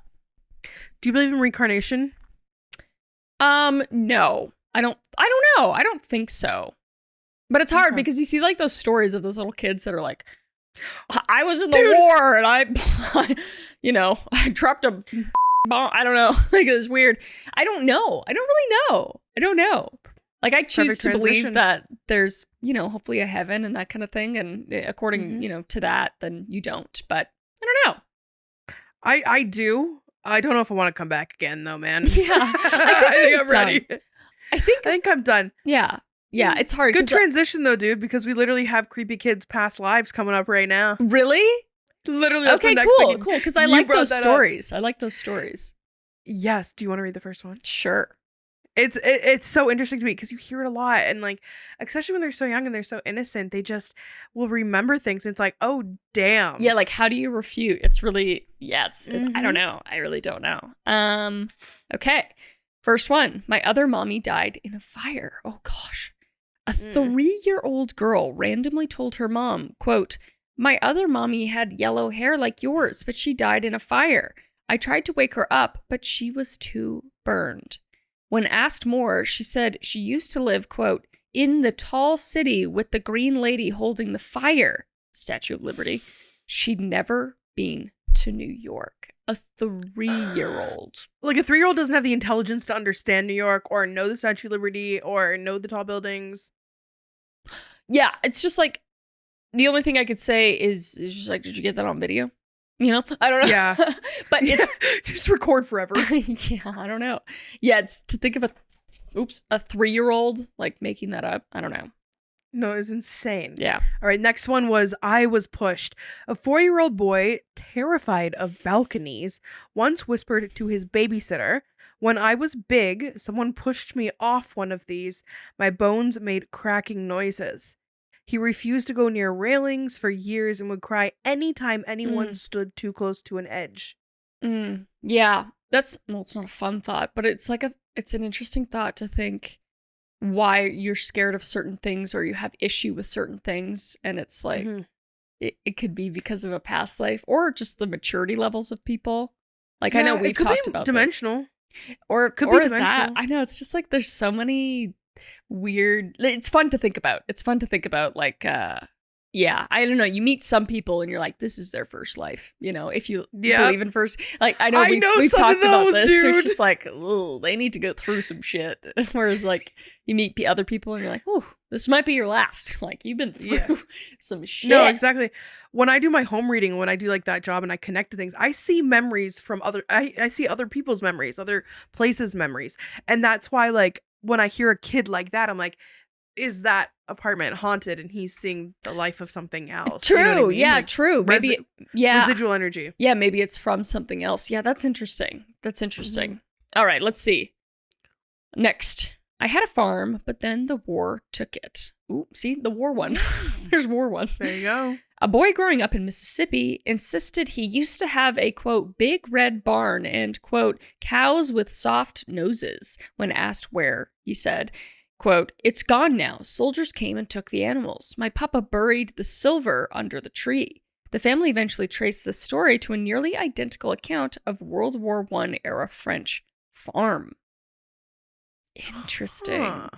Do you believe in reincarnation? No, I don't know. I don't think so. But it's hard because you see like those stories of those little kids that are like, I was in the war and I dropped a bomb. I don't know. Like it's weird. I don't know. I don't really know. I don't know. Like I choose to believe that there's, hopefully a heaven and that kind of thing. And according, to that, then you don't. But I don't know. I do. I don't know if I want to come back again though, man. Yeah. I think I'm ready. I think I'm done. Yeah. Yeah, it's hard. Good transition though, dude, because we literally have creepy kids' past lives coming up right now. Really? Literally. Okay, cool. Because I like those stories. I like those stories. Yes. Do you want to read the first one? Sure. It's so interesting to me because you hear it a lot, and like, especially when they're so young and they're so innocent, they just will remember things. And it's like, oh damn. Yeah, like how do you refute? It's really I don't know. I really don't know. Okay. First one. My other mommy died in a fire. Oh gosh. A 3-year-old girl randomly told her mom, quote, my other mommy had yellow hair like yours, but she died in a fire. I tried to wake her up, but she was too burned. When asked more, she said she used to live, quote, in the tall city with the green lady holding the fire, Statue of Liberty. She'd never been to New York. A 3-year-old. Like a 3-year-old doesn't have the intelligence to understand New York or know the Statue of Liberty or know the tall buildings. Yeah, it's just like, the only thing I could say is just like, did you get that on video? You know, I don't know. Yeah. But it's just record forever. Yeah, I don't know. Yeah, it's to think of a 3-year-old like making that up. I don't know. No, it's insane. Yeah. All right, next one was I was pushed. A 4-year-old boy, terrified of balconies, once whispered to his babysitter, "When I was big, someone pushed me off one of these. My bones made cracking noises." He refused to go near railings for years and would cry anytime anyone stood too close to an edge. Yeah, it's not a fun thought, but it's like it's an interesting thought to think why you're scared of certain things or you have issue with certain things. And it's like, it could be because of a past life or just the maturity levels of people. Like, I know we've talked about dimensional. This. Or it could be dimensional. That. I know, it's just like there's so many weird, it's fun to think about. Like, yeah, I don't know. You meet some people and you're like, this is their first life. You know, if you believe in first, like, I know we've talked about this. Dude. So it's just like, oh, they need to go through some shit. Whereas like you meet other people and you're like, oh, this might be your last. Like you've been through some shit. No, exactly. When I do my home reading, when I do like that job and I connect to things, I see memories from I see other people's memories, other places' memories. And that's why like when I hear a kid like that, I'm like, is that apartment haunted and he's seeing the life of something else? True. You know what I mean? Yeah, like, true. Maybe residual energy. Yeah, maybe it's from something else. Yeah, that's interesting. All right, let's see. Next. I had a farm, but then the war took it. Ooh, see? The war one. There's war ones. There you go. A boy growing up in Mississippi insisted he used to have a, quote, big red barn and, quote, cows with soft noses. When asked where, he said, quote, "It's gone now. Soldiers came and took the animals. My papa buried the silver under the tree." The family eventually traced this story to a nearly identical account of World War I era French farm. Interesting. Huh.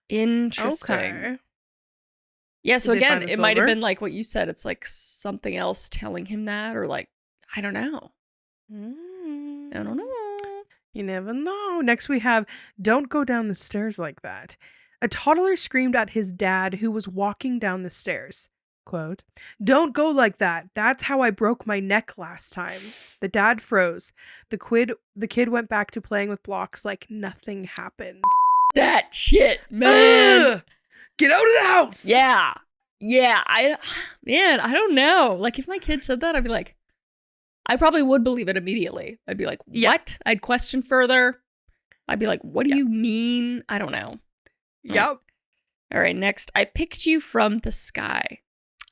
Interesting. Okay. Yeah, so again, it might have been like what you said. It's like something else telling him that, or like, I don't know. I don't know. You never know. Next we have, don't go down the stairs like that. A toddler screamed at his dad who was walking down the stairs. Quote, "Don't go like that. That's how I broke my neck last time." The dad froze. The kid went back to playing with blocks like nothing happened. That shit, man. Get out of the house. Yeah. I don't know. Like if my kid said that, I'd be like, I probably would believe it immediately. I'd be like, what? I'd question further. I'd be like, what do you mean? I don't know. Yep. All right, next. I picked you from the sky.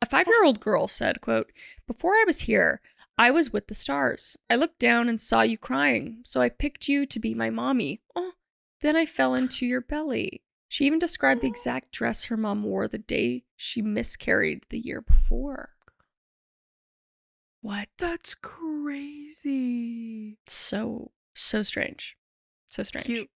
A 5-year-old girl said, quote, "Before I was here, I was with the stars. I looked down and saw you crying, so I picked you to be my mommy. Oh, then I fell into your belly." She even described the exact dress her mom wore the day she miscarried the year before. What? That's crazy. So strange. So strange. Cute.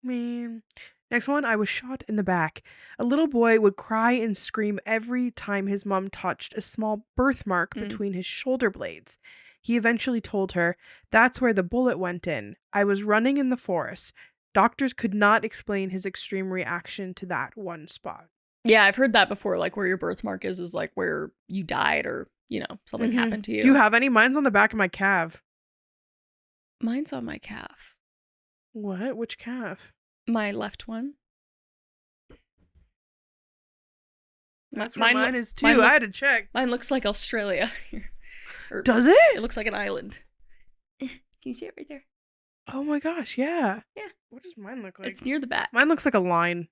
Man. Next one, I was shot in the back. A little boy would cry and scream every time his mom touched a small birthmark between his shoulder blades. He eventually told her, "That's where the bullet went in. I was running in the forest." Doctors could not explain his extreme reaction to that one spot. Yeah, I've heard that before, like where your birthmark is like where you died or, something happened to you. Do you have any? Mine's on the back of my calf. Mine's on my calf. What? Which calf? My left one. That's where mine is too. I had to check. Mine looks like Australia. Does it? It looks like an island. Can you see it right there? Oh my gosh, yeah. Yeah. What does mine look like? It's near the back. Mine looks like a line.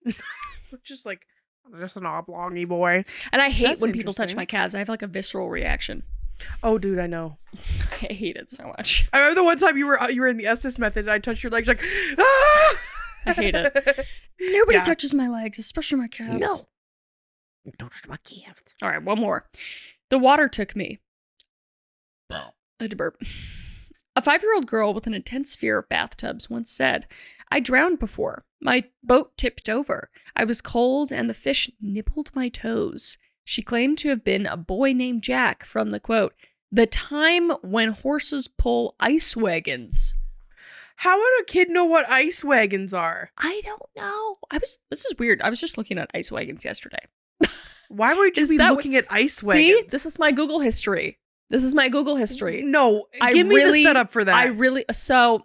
just an oblongy boy. And I hate when people touch my calves. I have like a visceral reaction. Oh, dude, I know. I hate it so much. I remember the one time you were in the Estes method and I touched your legs like, ah! I hate it. Nobody touches my legs, especially my calves. No. Don't touch my calves. All right, one more. The water took me. I had to burp. A 5-year-old girl with an intense fear of bathtubs once said, "I drowned before. My boat tipped over. I was cold and the fish nibbled my toes." She claimed to have been a boy named Jack from the, quote, "the time when horses pull ice wagons." How would a kid know what ice wagons are? I don't know. This is weird. I was just looking at ice wagons yesterday. Why would you be looking at ice wagons? See, this is my Google history. This is my Google history. No, give me the setup for that.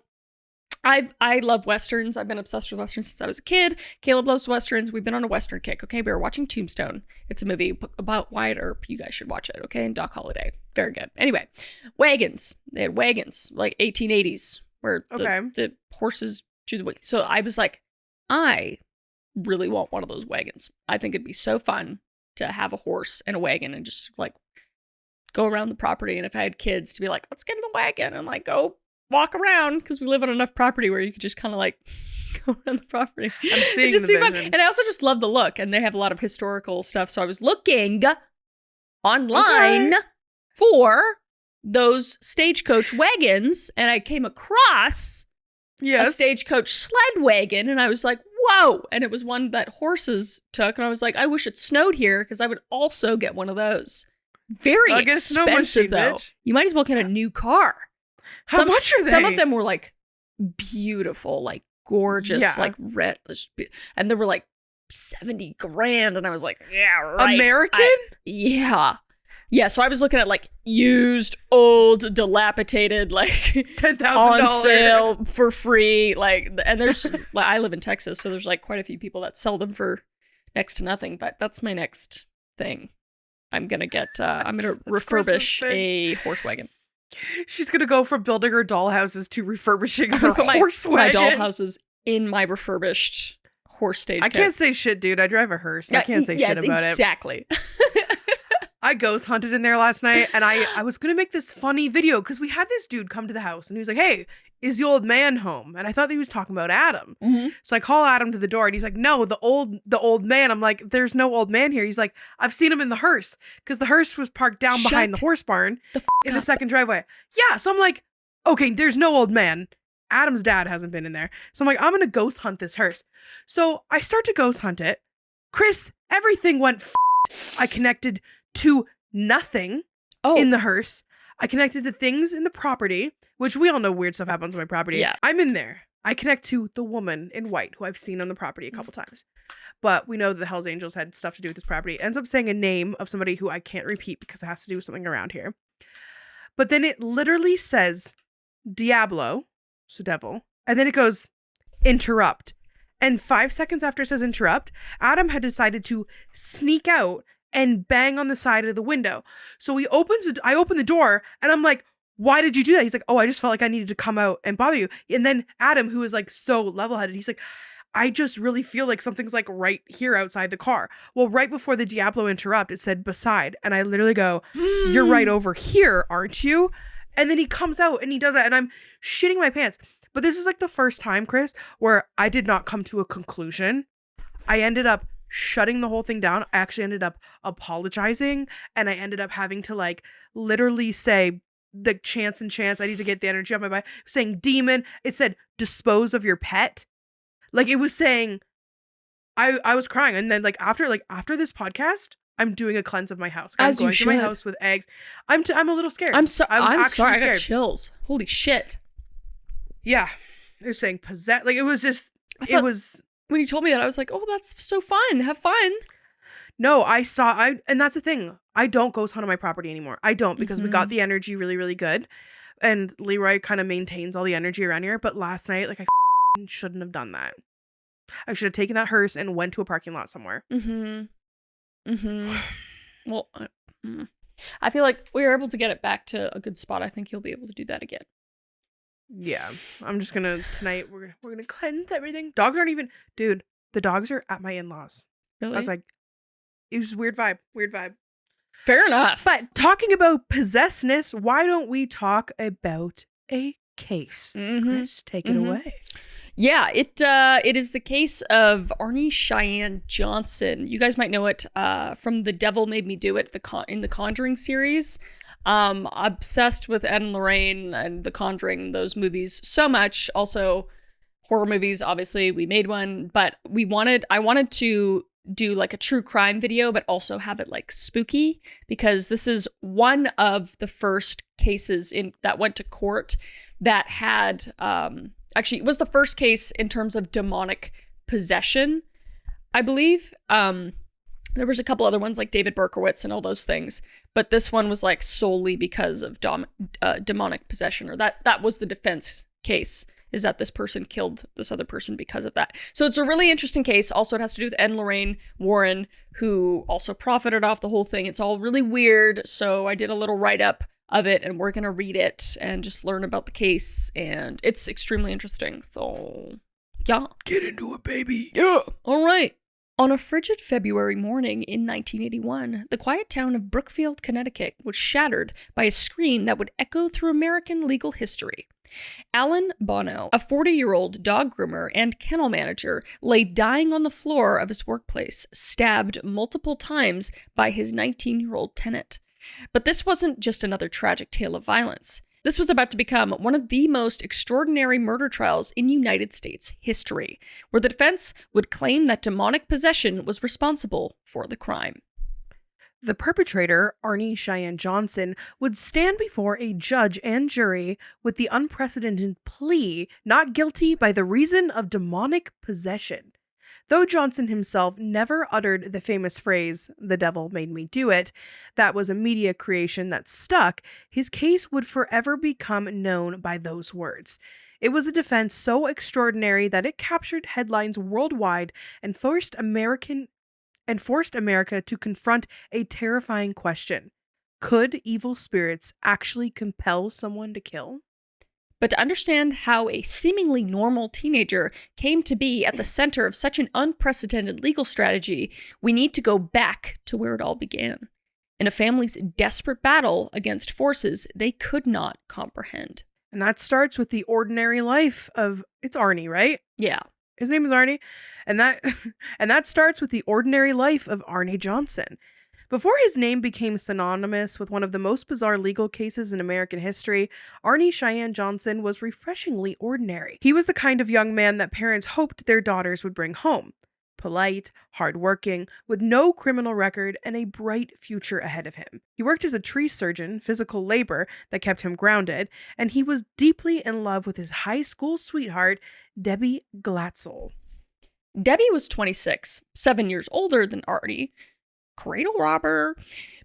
I love Westerns. I've been obsessed with Westerns since I was a kid. Caleb loves Westerns. We've been on a Western kick, okay? We were watching Tombstone. It's a movie about Wyatt Earp. You guys should watch it, okay? And Doc Holliday. Very good. Anyway, wagons. They had wagons, like 1880s, where the horses drew the wagon. So I was like, I really want one of those wagons. I think it'd be so fun to have a horse and a wagon and just like go around the property. And if I had kids, to be like, let's get in the wagon and like go walk around, because we live on enough property where you could just kind of like go around the property. I'm seeing the vision. Fun. And I also just love the look, and they have a lot of historical stuff. So I was looking online for those stagecoach wagons, and I came across a stagecoach sled wagon, and I was like, whoa! And it was one that horses took, and I was like, I wish it snowed here, because I would also get one of those. Very expensive, though. Bitch. You might as well get a new car. How much are they? Some of them were like beautiful, like gorgeous, like red, and they were like 70 grand, and I was like, yeah, right. American? Yeah. So I was looking at like used, old, dilapidated, like $10,000 on sale for free, like, and there's like, I live in Texas, so there's like quite a few people that sell them for next to nothing. But that's my next thing. I'm gonna get. I'm gonna refurbish a horse wagon. She's gonna go from building her dollhouses to refurbishing her horse wagon. My dollhouses in my refurbished horse stage. I can't say shit, dude. I drive a hearse. I can't say shit about it. Exactly. I ghost hunted in there last night, and I was gonna make this funny video because we had this dude come to the house, and he was like, "Hey, is the old man home?" And I thought that he was talking about Adam. Mm-hmm. So I call Adam to the door, and he's like, "No, the old man." I'm like, "There's no old man here." He's like, "I've seen him in the hearse," because the hearse was parked down behind the horse barn in the second driveway. Yeah, so I'm like, okay, there's no old man. Adam's dad hasn't been in there. So I'm like, I'm gonna ghost hunt this hearse. So I start to ghost hunt it. Chris, everything went I connected to nothing in the hearse. I connected to things in the property, which we all know weird stuff happens on my property. Yeah. I'm in there. I connect to the woman in white who I've seen on the property a couple times. But we know that the Hells Angels had stuff to do with this property. It ends up saying a name of somebody who I can't repeat because it has to do with something around here. But then it literally says Diablo, so devil, and then it goes interrupt. And 5 seconds after it says interrupt, Adam had decided to sneak out and bang on the side of the window. So I open the door, and I'm like, why did you do that? He's like, oh, I just felt like I needed to come out and bother you. And then Adam, who is like so level-headed, he's like, I just really feel like something's like right here outside the car. Well, right before the Diablo interrupt, it said beside. And I literally go, you're right over here, aren't you? And then he comes out and he does that, and I'm shitting my pants. But this is like the first time, Chris, where I did not come to a conclusion. I ended up shutting the whole thing down. I actually ended up apologizing, and I ended up having to like literally say the chance. I need to get the energy out of my body. Saying demon. It said dispose of your pet. Like it was saying, I was crying. And then like after this podcast, I'm doing a cleanse of my house. I'm going to my house with eggs. I'm a little scared. I'm sorry. I got chills. Holy shit. Yeah. It was saying possess. Like it was just, when you told me that, I was like, oh, that's so fun. Have fun. No, and that's the thing. I don't ghost hunt on my property anymore. I don't, because we got the energy really, really good. And Leroy kind of maintains all the energy around here. But last night, like I shouldn't have done that. I should have taken that hearse and went to a parking lot somewhere. Well, I feel like we were able to get it back to a good spot. I think you'll be able to do that again. Yeah, I'm just gonna tonight. We're gonna cleanse everything. Dogs aren't even, dude. The dogs are at my in-laws. Really? I was like, it was weird vibe. Fair enough. But talking about possessness, why don't we talk about a case? Chris, take it away. Yeah, it is the case of Arne Cheyenne Johnson. You guys might know it from The Devil Made Me Do It, in the Conjuring series. Obsessed with Ed and Lorraine and The Conjuring, those movies so much. Also, horror movies, obviously, we made one, but I wanted to do like a true crime video, but also have it like spooky, because this is one of the first cases that went to court that had, actually, it was the first case in terms of demonic possession, I believe. There was a couple other ones like David Berkowitz and all those things, but this one was like solely because of demonic possession, or that was the defense case, is that this person killed this other person because of that. So it's a really interesting case. Also, it has to do with Ed and Lorraine Warren, who also profited off the whole thing. It's all really weird, so I did a little write-up of it, and we're going to read it and just learn about the case, and it's extremely interesting. So, yeah. Get into it, baby. Yeah. All right. On a frigid February morning in 1981, the quiet town of Brookfield, Connecticut was shattered by a scream that would echo through American legal history. Alan Bono, a 40-year-old dog groomer and kennel manager, lay dying on the floor of his workplace, stabbed multiple times by his 19-year-old tenant. But this wasn't just another tragic tale of violence. This was about to become one of the most extraordinary murder trials in United States history, where the defense would claim that demonic possession was responsible for the crime. The perpetrator, Arne Cheyenne Johnson, would stand before a judge and jury with the unprecedented plea not guilty by the reason of demonic possession. Though Johnson himself never uttered the famous phrase, "the devil made me do it," that was a media creation that stuck, his case would forever become known by those words. It was a defense so extraordinary that it captured headlines worldwide and forced America to confront a terrifying question. Could evil spirits actually compel someone to kill? But to understand how a seemingly normal teenager came to be at the center of such an unprecedented legal strategy, we need to go back to where it all began. In a family's desperate battle against forces they could not comprehend. And that starts with the ordinary life of, it's Arne, right? Yeah. His name is Arne. And that starts with the ordinary life of Arne Johnson. Before his name became synonymous with one of the most bizarre legal cases in American history, Arne Cheyenne Johnson was refreshingly ordinary. He was the kind of young man that parents hoped their daughters would bring home. Polite, hardworking, with no criminal record, and a bright future ahead of him. He worked as a tree surgeon, physical labor that kept him grounded, and he was deeply in love with his high school sweetheart, Debbie Glatzel. Debbie was 26, 7 years older than Arne. Cradle robber.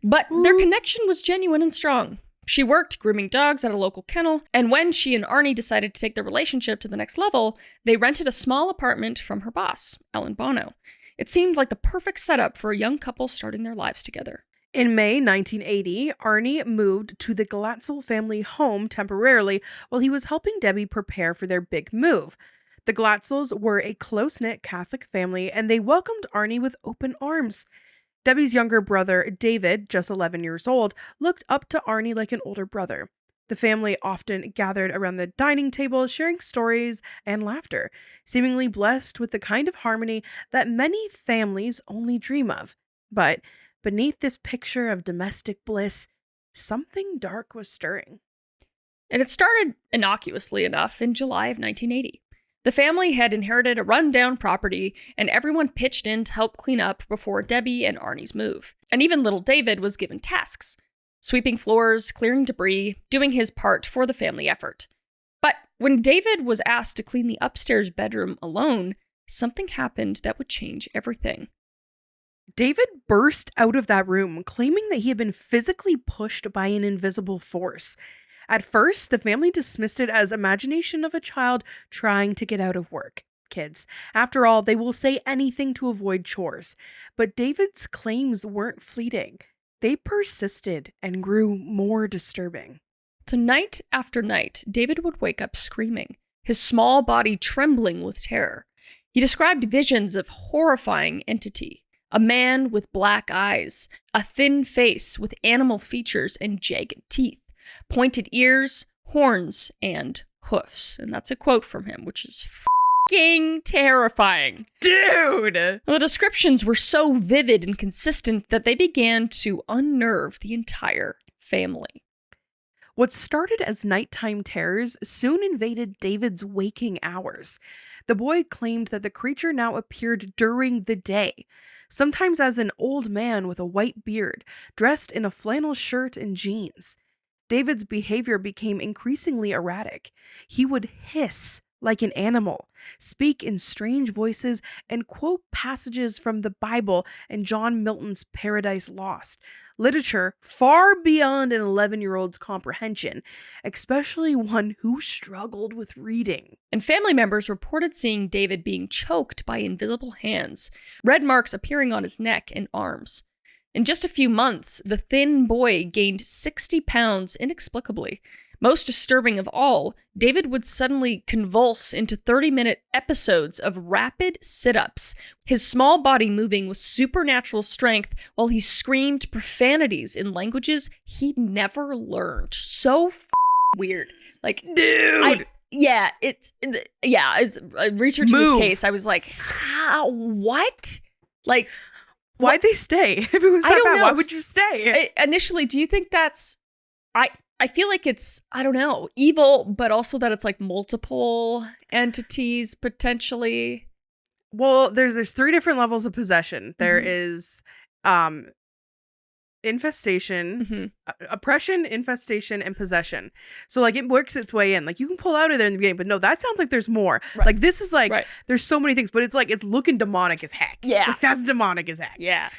But their connection was genuine and strong. She worked grooming dogs at a local kennel, and when she and Arne decided to take their relationship to the next level, they rented a small apartment from her boss, Alan Bono. It seemed like the perfect setup for a young couple starting their lives together. In May 1980, Arne moved to the Glatzel family home temporarily while he was helping Debbie prepare for their big move. The Glatzels were a close-knit Catholic family, and they welcomed Arne with open arms. Debbie's younger brother, David, just 11 years old, looked up to Arne like an older brother. The family often gathered around the dining table, sharing stories and laughter, seemingly blessed with the kind of harmony that many families only dream of. But beneath this picture of domestic bliss, something dark was stirring. And it started innocuously enough in July of 1980. The family had inherited a run-down property, and everyone pitched in to help clean up before Debbie and Arnie's move. And even little David was given tasks: sweeping floors, clearing debris, doing his part for the family effort. But when David was asked to clean the upstairs bedroom alone, something happened that would change everything. David burst out of that room, claiming that he had been physically pushed by an invisible force. At first, the family dismissed it as imagination of a child trying to get out of work. Kids, after all, they will say anything to avoid chores. But David's claims weren't fleeting. They persisted and grew more disturbing. So night after night, David would wake up screaming, his small body trembling with terror. He described visions of horrifying entity: a man with black eyes, a thin face with animal features and jagged teeth, pointed ears, horns, and hoofs. And that's a quote from him, which is f***ing terrifying. Dude! The descriptions were so vivid and consistent that they began to unnerve the entire family. What started as nighttime terrors soon invaded David's waking hours. The boy claimed that the creature now appeared during the day, sometimes as an old man with a white beard, dressed in a flannel shirt and jeans. David's behavior became increasingly erratic. He would hiss like an animal, speak in strange voices, and quote passages from the Bible and John Milton's Paradise Lost. Literature far beyond an 11-year-old's comprehension, especially one who struggled with reading. And family members reported seeing David being choked by invisible hands, red marks appearing on his neck and arms. In just a few months, the thin boy gained 60 pounds inexplicably. Most disturbing of all, David would suddenly convulse into 30-minute episodes of rapid sit-ups, his small body moving with supernatural strength while he screamed profanities in languages he'd never learned. So weird. Like, dude! Researching this case, I was like, how? What? Like, why'd they stay? If it was that bad, know. Why would you stay? Initially, do you think that's... I feel like it's, I don't know, evil, but also that it's like multiple entities potentially. Well, there's 3 different levels of possession. There is infestation, oppression, infestation, and possession. So like it works its way in. Like you can pull out of there in the beginning, but no, that sounds like there's more. Right. Like this is like there's so many things, but it's like it's looking demonic as heck. Yeah. Like, that's demonic as heck. Yeah.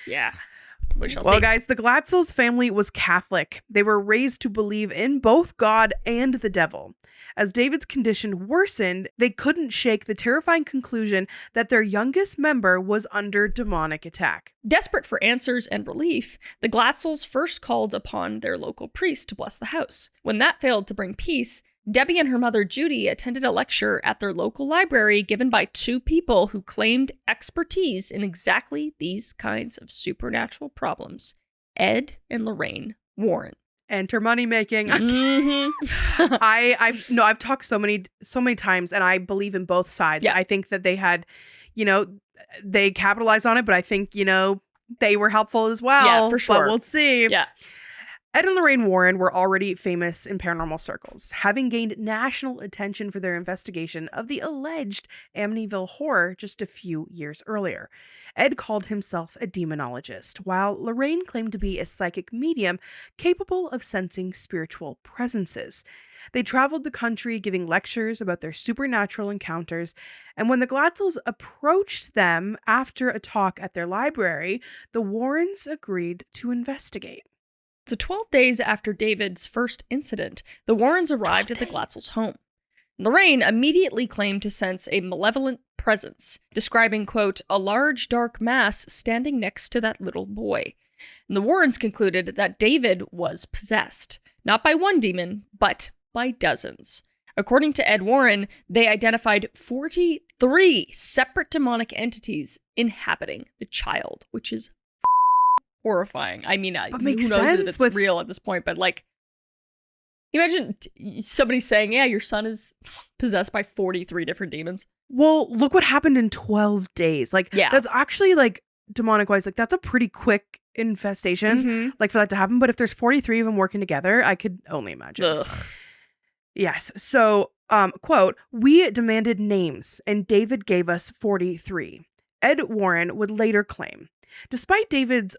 We shall see. Guys, the Glatzels family was Catholic. They were raised to believe in both God and the devil. As David's condition worsened, they couldn't shake the terrifying conclusion that their youngest member was under demonic attack. Desperate for answers and relief, the Glatzels first called upon their local priest to bless the house. When that failed to bring peace, Debbie and her mother Judy attended a lecture at their local library given by 2 people who claimed expertise in exactly these kinds of supernatural problems: Ed and Lorraine Warren. Enter money making. I've talked so many times, and I believe in both sides. Yeah. I think that they had, they capitalized on it, but I think they were helpful as well. Yeah, for sure. But we'll see. Yeah. Ed and Lorraine Warren were already famous in paranormal circles, having gained national attention for their investigation of the alleged Amityville horror just a few years earlier. Ed called himself a demonologist, while Lorraine claimed to be a psychic medium capable of sensing spiritual presences. They traveled the country giving lectures about their supernatural encounters, and when the Glatzels approached them after a talk at their library, the Warrens agreed to investigate. So 12 days after David's first incident, the Warrens arrived at the Glatzels' home. Lorraine immediately claimed to sense a malevolent presence, describing, quote, a large dark mass standing next to that little boy. And the Warrens concluded that David was possessed, not by one demon, but by dozens. According to Ed Warren, they identified 43 separate demonic entities inhabiting the child, which is horrifying. I mean, who knows if it's real at this point, but like, imagine somebody saying, yeah, your son is possessed by 43 different demons. Well, look what happened in 12 days. Like, that's actually like demonic wise, like that's a pretty quick infestation, like for that to happen. But if there's 43 of them working together, I could only imagine. Ugh. Yes. So, quote, we demanded names and David gave us 43. Ed Warren would later claim. Despite David's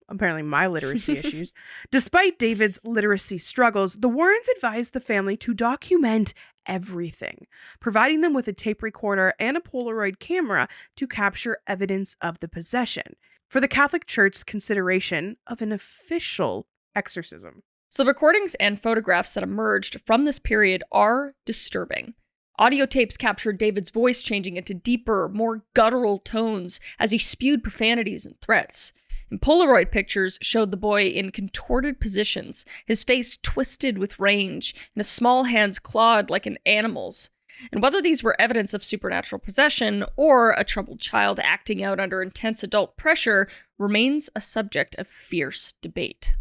apparently my literacy issues, despite David's literacy struggles, the Warrens advised the family to document everything, providing them with a tape recorder and a Polaroid camera to capture evidence of the possession for the Catholic Church's consideration of an official exorcism. So the recordings and photographs that emerged from this period are disturbing. Audio tapes captured David's voice changing into deeper, more guttural tones as he spewed profanities and threats. And Polaroid pictures showed the boy in contorted positions, his face twisted with rage, and his small hands clawed like an animal's. And whether these were evidence of supernatural possession or a troubled child acting out under intense adult pressure remains a subject of fierce debate.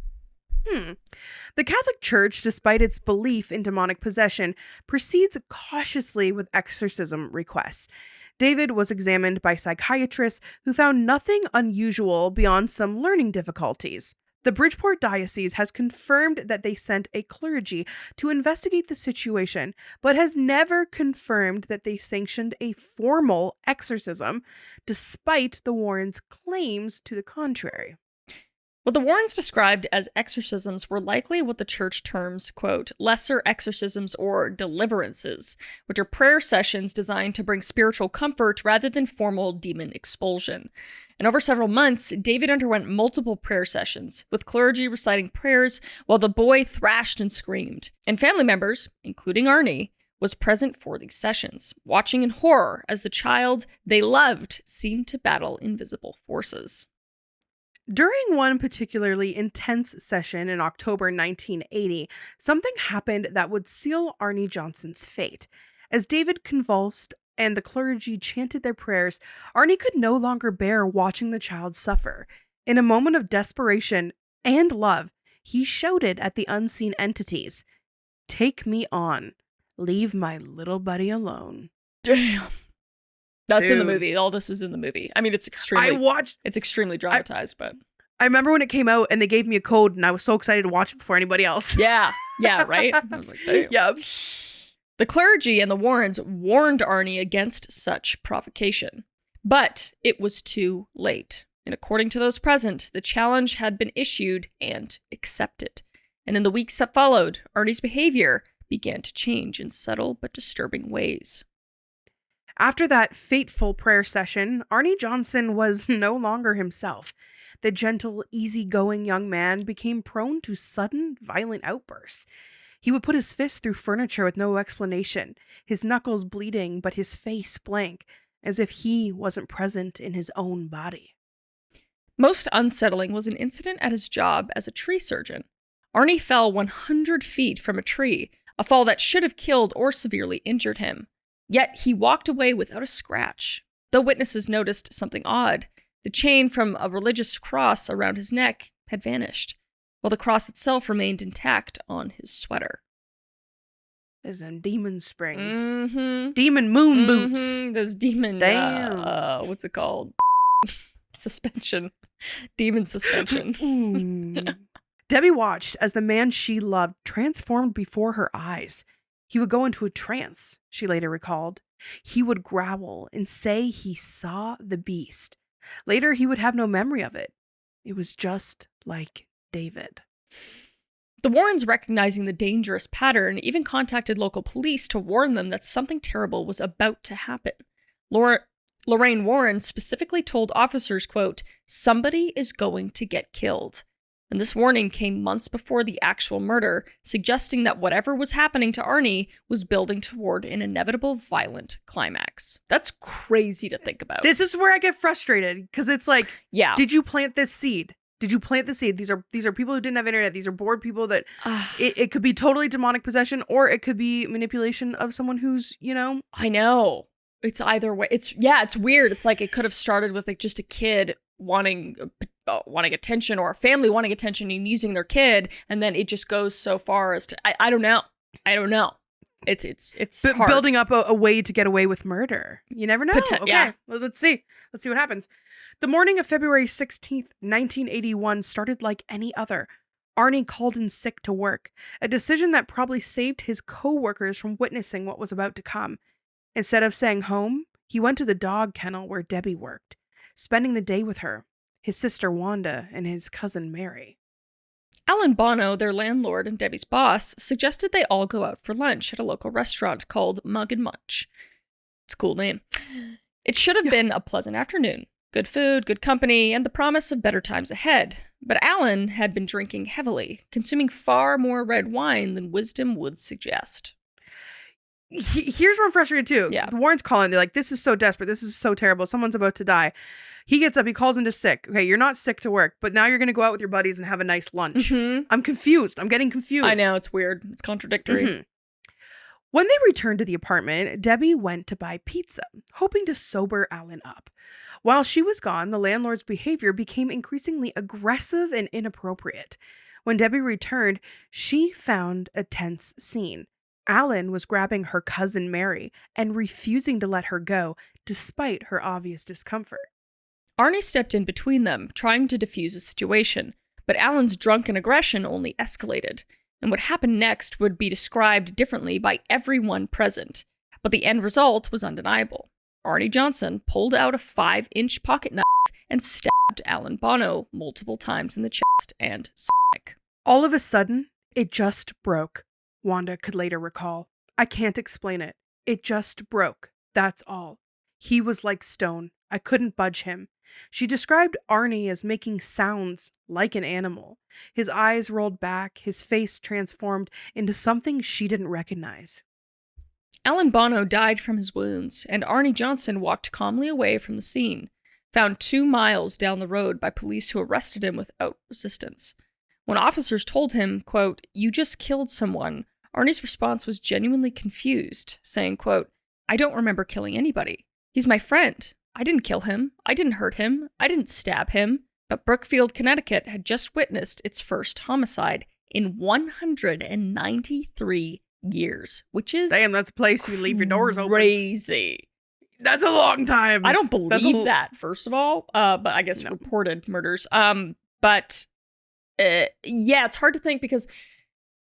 The Catholic Church, despite its belief in demonic possession, proceeds cautiously with exorcism requests. David was examined by psychiatrists who found nothing unusual beyond some learning difficulties. The Bridgeport Diocese has confirmed that they sent a clergy to investigate the situation, but has never confirmed that they sanctioned a formal exorcism, despite the Warrens' claims to the contrary. What the Warrens described as exorcisms were likely what the church terms, quote, lesser exorcisms or deliverances, which are prayer sessions designed to bring spiritual comfort rather than formal demon expulsion. And over several months, David underwent multiple prayer sessions, with clergy reciting prayers while the boy thrashed and screamed. And family members, including Arne, was present for these sessions, watching in horror as the child they loved seemed to battle invisible forces. During one particularly intense session in October 1980, something happened that would seal Arne Johnson's fate. As David convulsed and the clergy chanted their prayers, Arne could no longer bear watching the child suffer. In a moment of desperation and love, he shouted at the unseen entities, "Take me on. Leave my little buddy alone." Damn. That's Dude. in the movie. All this is in the movie. I mean, it's extremely dramatized, but I remember when it came out and they gave me a code and I was so excited to watch it before anybody else. yeah, right? I was like, damn. Yep. The clergy and the Warrens warned Arne against such provocation, but it was too late. And according to those present, the challenge had been issued and accepted. And in the weeks that followed, Arne's behavior began to change in subtle but disturbing ways. After that fateful prayer session, Arne Johnson was no longer himself. The gentle, easygoing young man became prone to sudden, violent outbursts. He would put his fist through furniture with no explanation, his knuckles bleeding but his face blank, as if he wasn't present in his own body. Most unsettling was an incident at his job as a tree surgeon. Arne fell 100 feet from a tree, a fall that should have killed or severely injured him. Yet he walked away without a scratch. Though witnesses noticed something odd, the chain from a religious cross around his neck had vanished, while the cross itself remained intact on his sweater. As in demon springs. Mm-hmm. Demon moon boots. This demon, Damn. what's it called? Suspension. Demon suspension. Debbie watched as the man she loved transformed before her eyes. He would go into a trance, she later recalled. He would growl and say he saw the beast. Later, he would have no memory of it. It was just like David. The Warrens, recognizing the dangerous pattern, even contacted local police to warn them that something terrible was about to happen. Lorraine Warren specifically told officers, quote, "Somebody is going to get killed." And this warning came months before the actual murder, suggesting that whatever was happening to Arne was building toward an inevitable violent climax. That's crazy to think about. This is where I get frustrated, because it's like, yeah, did you plant this seed? Did you plant the seed? These are people who didn't have internet. These are bored people that it could be totally demonic possession, or it could be manipulation of someone who's, I know. It's either way. It's weird. It's like it could have started with like just a kid wanting attention, or a family wanting attention and using their kid, and then it just goes so far as to I don't know. It's hard. Building up a way to get away with murder. You never know. Okay, yeah. Well, let's see what happens. The morning of February 16th, 1981 started like any other. Arne called in sick to work, a decision that probably saved his co-workers from witnessing what was about to come. Instead of staying home, he went to the dog kennel where Debbie worked, spending the day with her, his sister Wanda, and his cousin Mary. Alan Bono, their landlord and Debbie's boss, suggested they all go out for lunch at a local restaurant called Mug and Munch. It's a cool name. It should have been a pleasant afternoon. Good food, good company, and the promise of better times ahead. But Alan had been drinking heavily, consuming far more red wine than wisdom would suggest. Here's where I'm frustrated too. Yeah. The Warrens call in. They're like, this is so desperate. This is so terrible. Someone's about to die. He gets up. He calls into sick. Okay, you're not sick to work, but now you're going to go out with your buddies and have a nice lunch. Mm-hmm. I'm confused. I'm getting confused. I know. It's weird. It's contradictory. Mm-hmm. When they returned to the apartment, Debbie went to buy pizza, hoping to sober Alan up. While she was gone, the landlord's behavior became increasingly aggressive and inappropriate. When Debbie returned, she found a tense scene. Alan was grabbing her cousin Mary and refusing to let her go, despite her obvious discomfort. Arne stepped in between them, trying to defuse the situation, but Alan's drunken aggression only escalated, and what happened next would be described differently by everyone present, but the end result was undeniable. Arne Johnson pulled out a 5-inch pocket knife and stabbed Alan Bono multiple times in the chest and stomach. All of a sudden, it just broke, Wanda could later recall. I can't explain it. It just broke. That's all. He was like stone. I couldn't budge him. She described Arne as making sounds like an animal. His eyes rolled back, his face transformed into something she didn't recognize. Alan Bono died from his wounds, and Arne Johnson walked calmly away from the scene, found 2 miles down the road by police who arrested him without resistance. When officers told him, quote, "You just killed someone," Arne's response was genuinely confused, saying, quote, "I don't remember killing anybody. He's my friend. I didn't kill him. I didn't hurt him. I didn't stab him." But Brookfield, Connecticut had just witnessed its first homicide in 193 years, which is damn, that's a place you leave your doors open. Crazy. That's a long time. I don't believe that, first of all, but I guess reported murders. But yeah, it's hard to think because,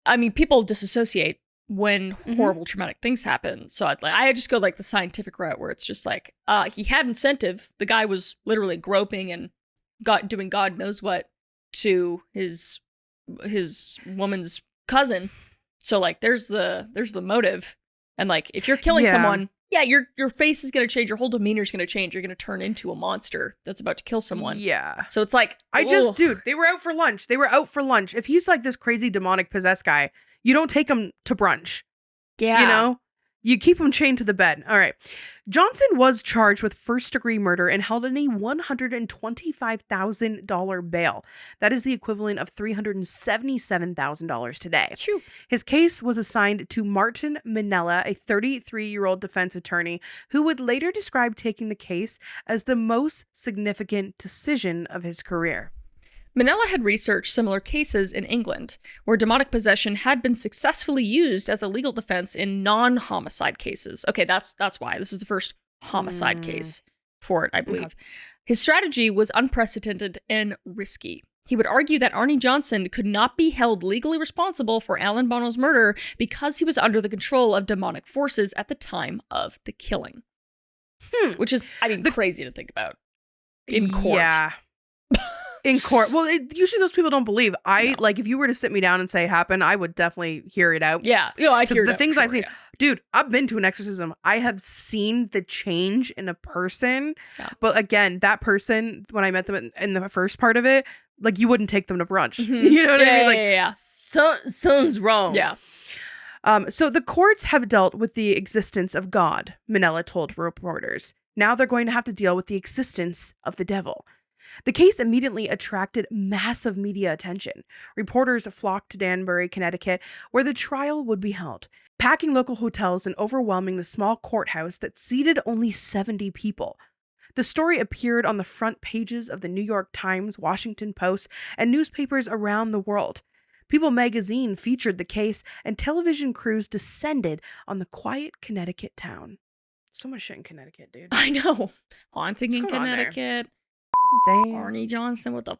I mean, people disassociate when horrible traumatic things happen. So I just go like the scientific route where it's just like, he had incentive. The guy was literally groping and doing God knows what to his woman's cousin. So like there's the motive. And like if you're killing someone, yeah, your face is going to change, your whole demeanor is going to change. You're going to turn into a monster that's about to kill someone. Yeah. So it's like dude, they were out for lunch. If he's like this crazy demonic possessed guy, you don't take him to brunch. Yeah. You know? You keep him chained to the bed. All right. Johnson was charged with first-degree murder and held in a $125,000 bail. That is the equivalent of $377,000 today. Phew. His case was assigned to Martin Minella, a 33-year-old defense attorney who would later describe taking the case as the most significant decision of his career. Minella had researched similar cases in England, where demonic possession had been successfully used as a legal defense in non-homicide cases. Okay, that's why. This is the first homicide case for it, I believe. Okay. His strategy was unprecedented and risky. He would argue that Arne Johnson could not be held legally responsible for Alan Bono's murder because he was under the control of demonic forces at the time of the killing. Which is, I mean, crazy to think about in court. Yeah. In court. Well, usually those people don't believe. Like, if you were to sit me down and say happened, I would definitely hear it out. Yeah. I'd hear it out. The things I've seen. Yeah. Dude, I've been to an exorcism. I have seen the change in a person. Yeah. But again, that person, when I met them in the first part of it, like, you wouldn't take them to brunch. You know what I mean? Like, something's wrong. Yeah. So the courts have dealt with the existence of God, Minella told reporters. Now they're going to have to deal with the existence of the devil. The case immediately attracted massive media attention. Reporters flocked to Danbury, Connecticut, where the trial would be held, packing local hotels and overwhelming the small courthouse that seated only 70 people. The story appeared on the front pages of the New York Times, Washington Post, and newspapers around the world. People magazine featured the case, and television crews descended on the quiet Connecticut town. So much shit in Connecticut, dude. I know. Haunting in Connecticut. Damn. Arne Johnson, what the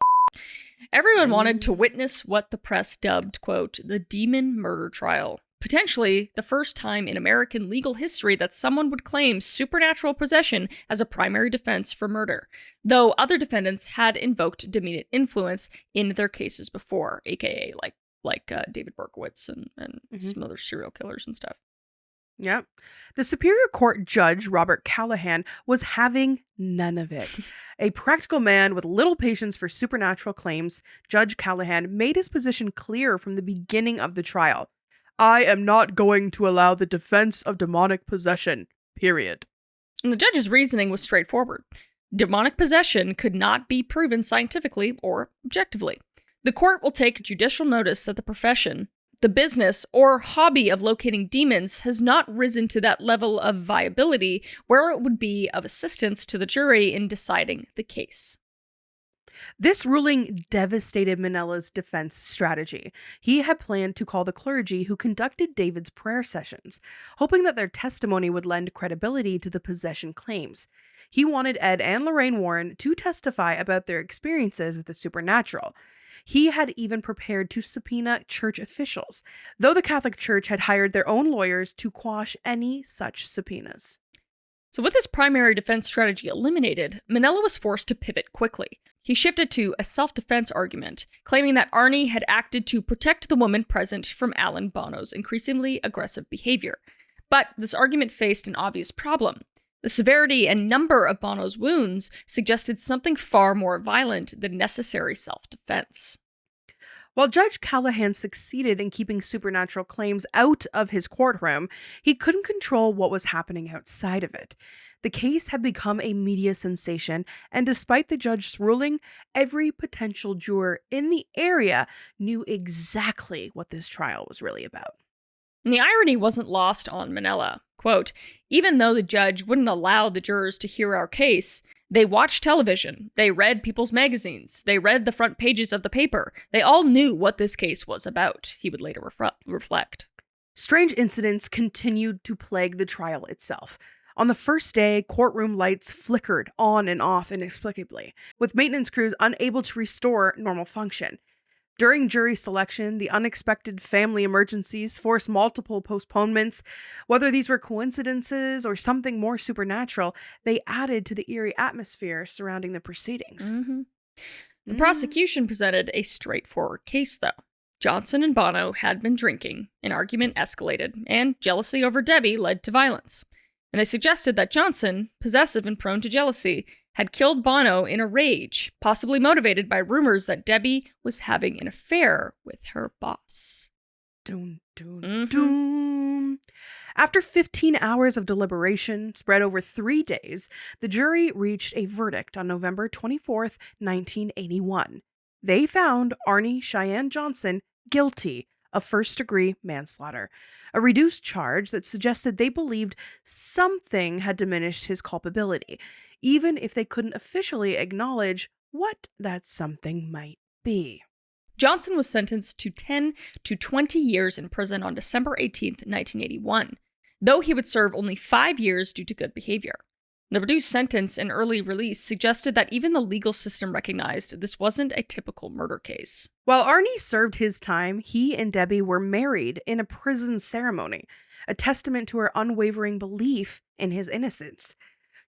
Everyone wanted to witness what the press dubbed, quote, the demon murder trial. Potentially the first time in American legal history that someone would claim supernatural possession as a primary defense for murder, though other defendants had invoked demonic influence in their cases before, aka like David Berkowitz and some other serial killers and stuff. Yep. The Superior Court judge, Robert Callahan, was having none of it. A practical man with little patience for supernatural claims, Judge Callahan made his position clear from the beginning of the trial. I am not going to allow the defense of demonic possession, period. And the judge's reasoning was straightforward. Demonic possession could not be proven scientifically or objectively. The court will take judicial notice that the profession, the business or hobby of locating demons, has not risen to that level of viability where it would be of assistance to the jury in deciding the case. This ruling devastated Minella's defense strategy. He had planned to call the clergy who conducted David's prayer sessions, hoping that their testimony would lend credibility to the possession claims. He wanted Ed and Lorraine Warren to testify about their experiences with the supernatural. He had even prepared to subpoena church officials, though the Catholic Church had hired their own lawyers to quash any such subpoenas. So with his primary defense strategy eliminated, Minella was forced to pivot quickly. He shifted to a self-defense argument, claiming that Arne had acted to protect the woman present from Alan Bono's increasingly aggressive behavior. But this argument faced an obvious problem. The severity and number of Bono's wounds suggested something far more violent than necessary self-defense. While Judge Callahan succeeded in keeping supernatural claims out of his courtroom, he couldn't control what was happening outside of it. The case had become a media sensation, and despite the judge's ruling, every potential juror in the area knew exactly what this trial was really about. And the irony wasn't lost on Minella. Quote, even though the judge wouldn't allow the jurors to hear our case, they watched television, they read people's magazines, they read the front pages of the paper. They all knew what this case was about, he would later reflect. Strange incidents continued to plague the trial itself. On the first day, courtroom lights flickered on and off inexplicably, with maintenance crews unable to restore normal function. During jury selection, the unexpected family emergencies forced multiple postponements. Whether these were coincidences or something more supernatural, they added to the eerie atmosphere surrounding the proceedings. The prosecution presented a straightforward case, though. Johnson and Bono had been drinking, an argument escalated, and jealousy over Debbie led to violence. And they suggested that Johnson, possessive and prone to jealousy, had killed Bono in a rage, possibly motivated by rumors that Debbie was having an affair with her boss. Dun, dun, dun. After 15 hours of deliberation spread over 3 days, the jury reached a verdict on November 24th, 1981. They found Arne Cheyenne Johnson guilty of first-degree manslaughter, a reduced charge that suggested they believed something had diminished his culpability, even if they couldn't officially acknowledge what that something might be. Johnson was sentenced to 10 to 20 years in prison on December 18th, 1981, though he would serve only 5 years due to good behavior. The reduced sentence and early release suggested that even the legal system recognized this wasn't a typical murder case. While Arne served his time, he and Debbie were married in a prison ceremony, a testament to her unwavering belief in his innocence.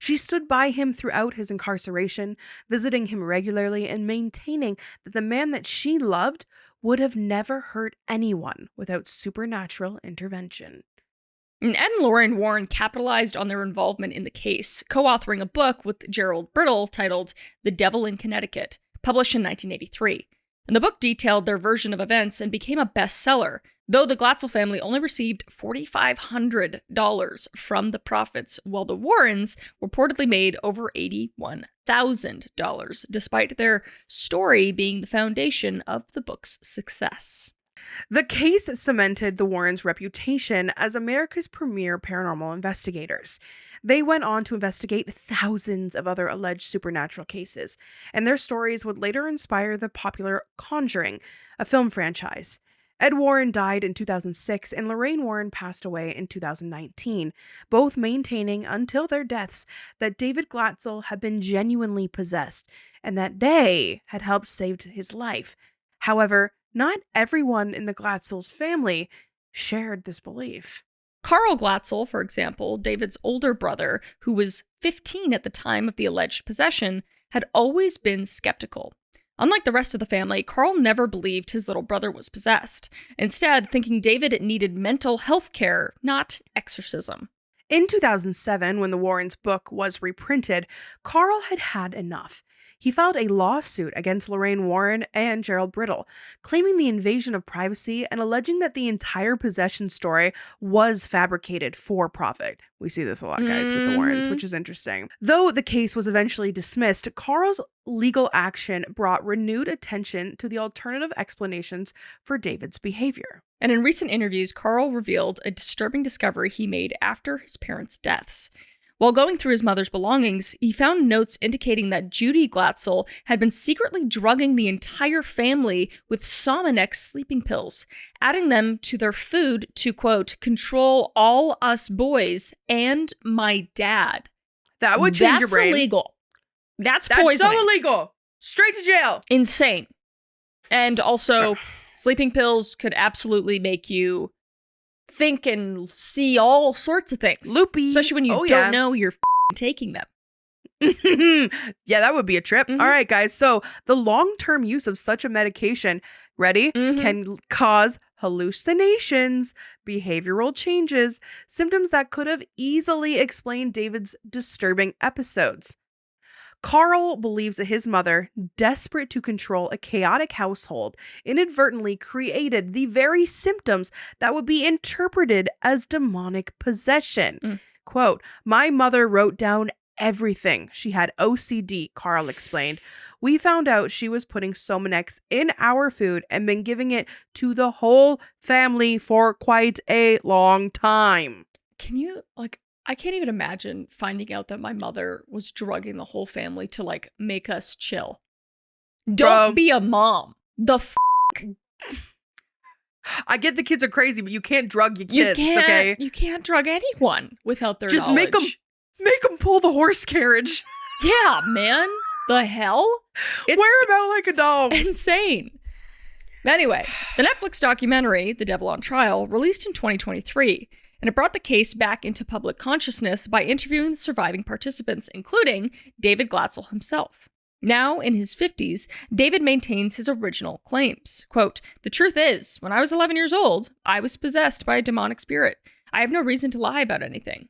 She stood by him throughout his incarceration, visiting him regularly and maintaining that the man that she loved would have never hurt anyone without supernatural intervention. And Ed and Lorraine Warren capitalized on their involvement in the case, co-authoring a book with Gerald Brittle titled The Devil in Connecticut, published in 1983. And the book detailed their version of events and became a bestseller, though the Glatzel family only received $4,500 from the profits, while the Warrens reportedly made over $81,000, despite their story being the foundation of the book's success. The case cemented the Warrens' reputation as America's premier paranormal investigators. They went on to investigate thousands of other alleged supernatural cases, and their stories would later inspire the popular Conjuring, a film franchise. Ed Warren died in 2006, and Lorraine Warren passed away in 2019, both maintaining until their deaths that David Glatzel had been genuinely possessed, and that they had helped save his life. However, not everyone in the Glatzel's family shared this belief. Carl Glatzel, for example, David's older brother, who was 15 at the time of the alleged possession, had always been skeptical. Unlike the rest of the family, Carl never believed his little brother was possessed, instead thinking David needed mental health care, not exorcism. In 2007, when the Warrens' book was reprinted, Carl had had enough. He filed a lawsuit against Lorraine Warren and Gerald Brittle, claiming the invasion of privacy and alleging that the entire possession story was fabricated for profit. We see this a lot, guys, with the Warrens, which is interesting. Though the case was eventually dismissed, Carl's legal action brought renewed attention to the alternative explanations for David's behavior. And in recent interviews, Carl revealed a disturbing discovery he made after his parents' deaths. While going through his mother's belongings, he found notes indicating that Judy Glatzel had been secretly drugging the entire family with Sominex sleeping pills, adding them to their food to, quote, control all us boys and my dad. That would change your brain. That's illegal. That's poisoning. That's so illegal. Straight to jail. Insane. And also, sleeping pills could absolutely make you think and see all sorts of things. Loopy. Especially when you don't know you're taking them. Yeah, that would be a trip. Mhm. All right, guys. So the long-term use of such a medication, ready, can cause hallucinations, behavioral changes, symptoms that could have easily explained David's disturbing episodes. Carl believes that his mother, desperate to control a chaotic household, inadvertently created the very symptoms that would be interpreted as demonic possession. Quote, "My mother wrote down everything. She had OCD," Carl explained. "We found out she was putting Somanex in our food and been giving it to the whole family for quite a long time." Can you, I can't even imagine finding out that my mother was drugging the whole family to, make us chill. Don't be a mom. I get the kids are crazy, but you can't drug your kids, okay? You can't drug anyone without their Just knowledge. make them pull the horse carriage. Yeah, man. The hell? Wear him out like a dog. Insane. Anyway, the Netflix documentary, The Devil on Trial, released in 2023, and it brought the case back into public consciousness by interviewing the surviving participants, including David Glatzel himself. Now, in his 50s, David maintains his original claims. Quote, "The truth is, when I was 11 years old, I was possessed by a demonic spirit. I have no reason to lie about anything."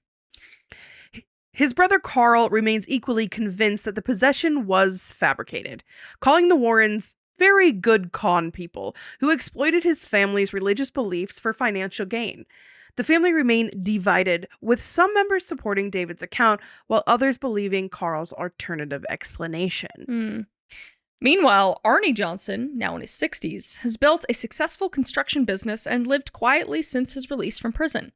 His brother Carl remains equally convinced that the possession was fabricated, calling the Warrens very good con people who exploited his family's religious beliefs for financial gain. The family remained divided, with some members supporting David's account while others believing Carl's alternative explanation. Meanwhile, Arne Johnson, now in his 60s, has built a successful construction business and lived quietly since his release from prison.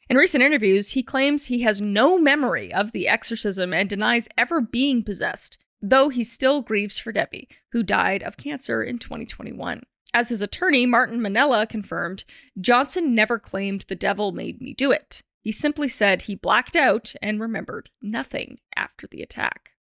In recent interviews, he claims he has no memory of the exorcism and denies ever being possessed, though he still grieves for Debbie, who died of cancer in 2021. As his attorney, Martin Manella, confirmed, Johnson never claimed the devil made me do it. He simply said he blacked out and remembered nothing after the attack.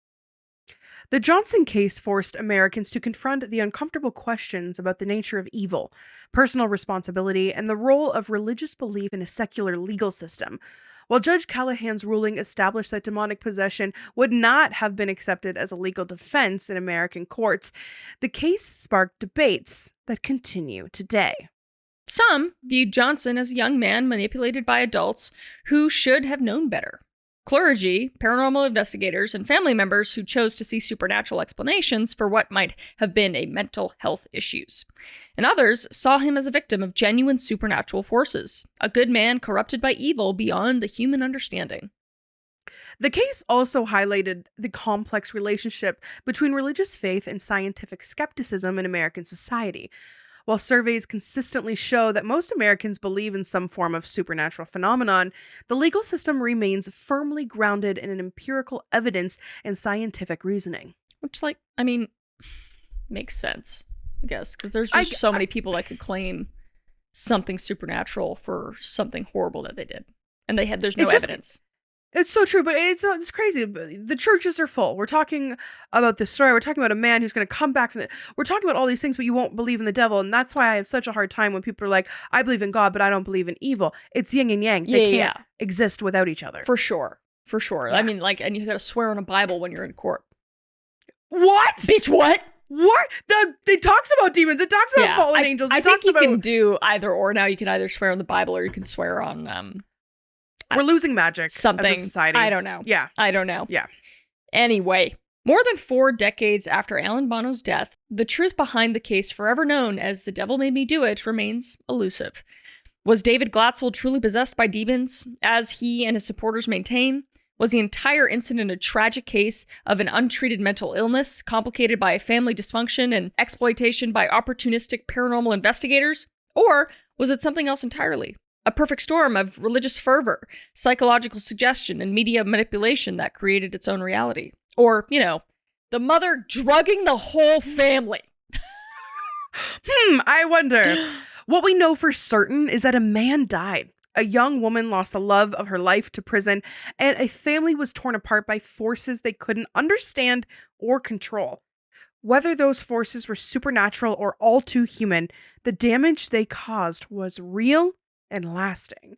The Johnson case forced Americans to confront the uncomfortable questions about the nature of evil, personal responsibility, and the role of religious belief in a secular legal system. While Judge Callahan's ruling established that demonic possession would not have been accepted as a legal defense in American courts, the case sparked debates that continue today. Some viewed Johnson as a young man manipulated by adults who should have known better. Clergy, paranormal investigators, and family members who chose to see supernatural explanations for what might have been a mental health issues. And others saw him as a victim of genuine supernatural forces, a good man corrupted by evil beyond the human understanding. The case also highlighted the complex relationship between religious faith and scientific skepticism in American society. While surveys consistently show that most Americans believe in some form of supernatural phenomenon, the legal system remains firmly grounded in an empirical evidence and scientific reasoning. Which, makes sense, I guess, because there's just so many people that could claim something supernatural for something horrible that they did. And there's no evidence. It's so true, but it's crazy. The churches are full. We're talking about this story. We're talking about a man who's going to come back from we're talking about all these things, but you won't believe in the devil. And that's why I have such a hard time when people are like, I believe in God, but I don't believe in evil. It's yin and yang. They can't exist without each other. For sure. Yeah. I mean, and you got to swear on a Bible when you're in court. What? Bitch, what? What? It talks about demons. It talks about fallen angels. I think you can do either or now. You can either swear on the Bible or you can swear on... We're losing magic something. as a society. I don't know. Yeah. I don't know. Yeah. Anyway, more than 4 decades after Alan Bono's death, the truth behind the case forever known as The Devil Made Me Do It remains elusive. Was David Glatzel truly possessed by demons, as he and his supporters maintain? Was the entire incident a tragic case of an untreated mental illness, complicated by family dysfunction and exploitation by opportunistic paranormal investigators? Or was it something else entirely? A perfect storm of religious fervor, psychological suggestion, and media manipulation that created its own reality. Or, the mother drugging the whole family. I wonder. What we know for certain is that a man died. A young woman lost the love of her life to prison, and a family was torn apart by forces they couldn't understand or control. Whether those forces were supernatural or all too human, the damage they caused was real and lasting.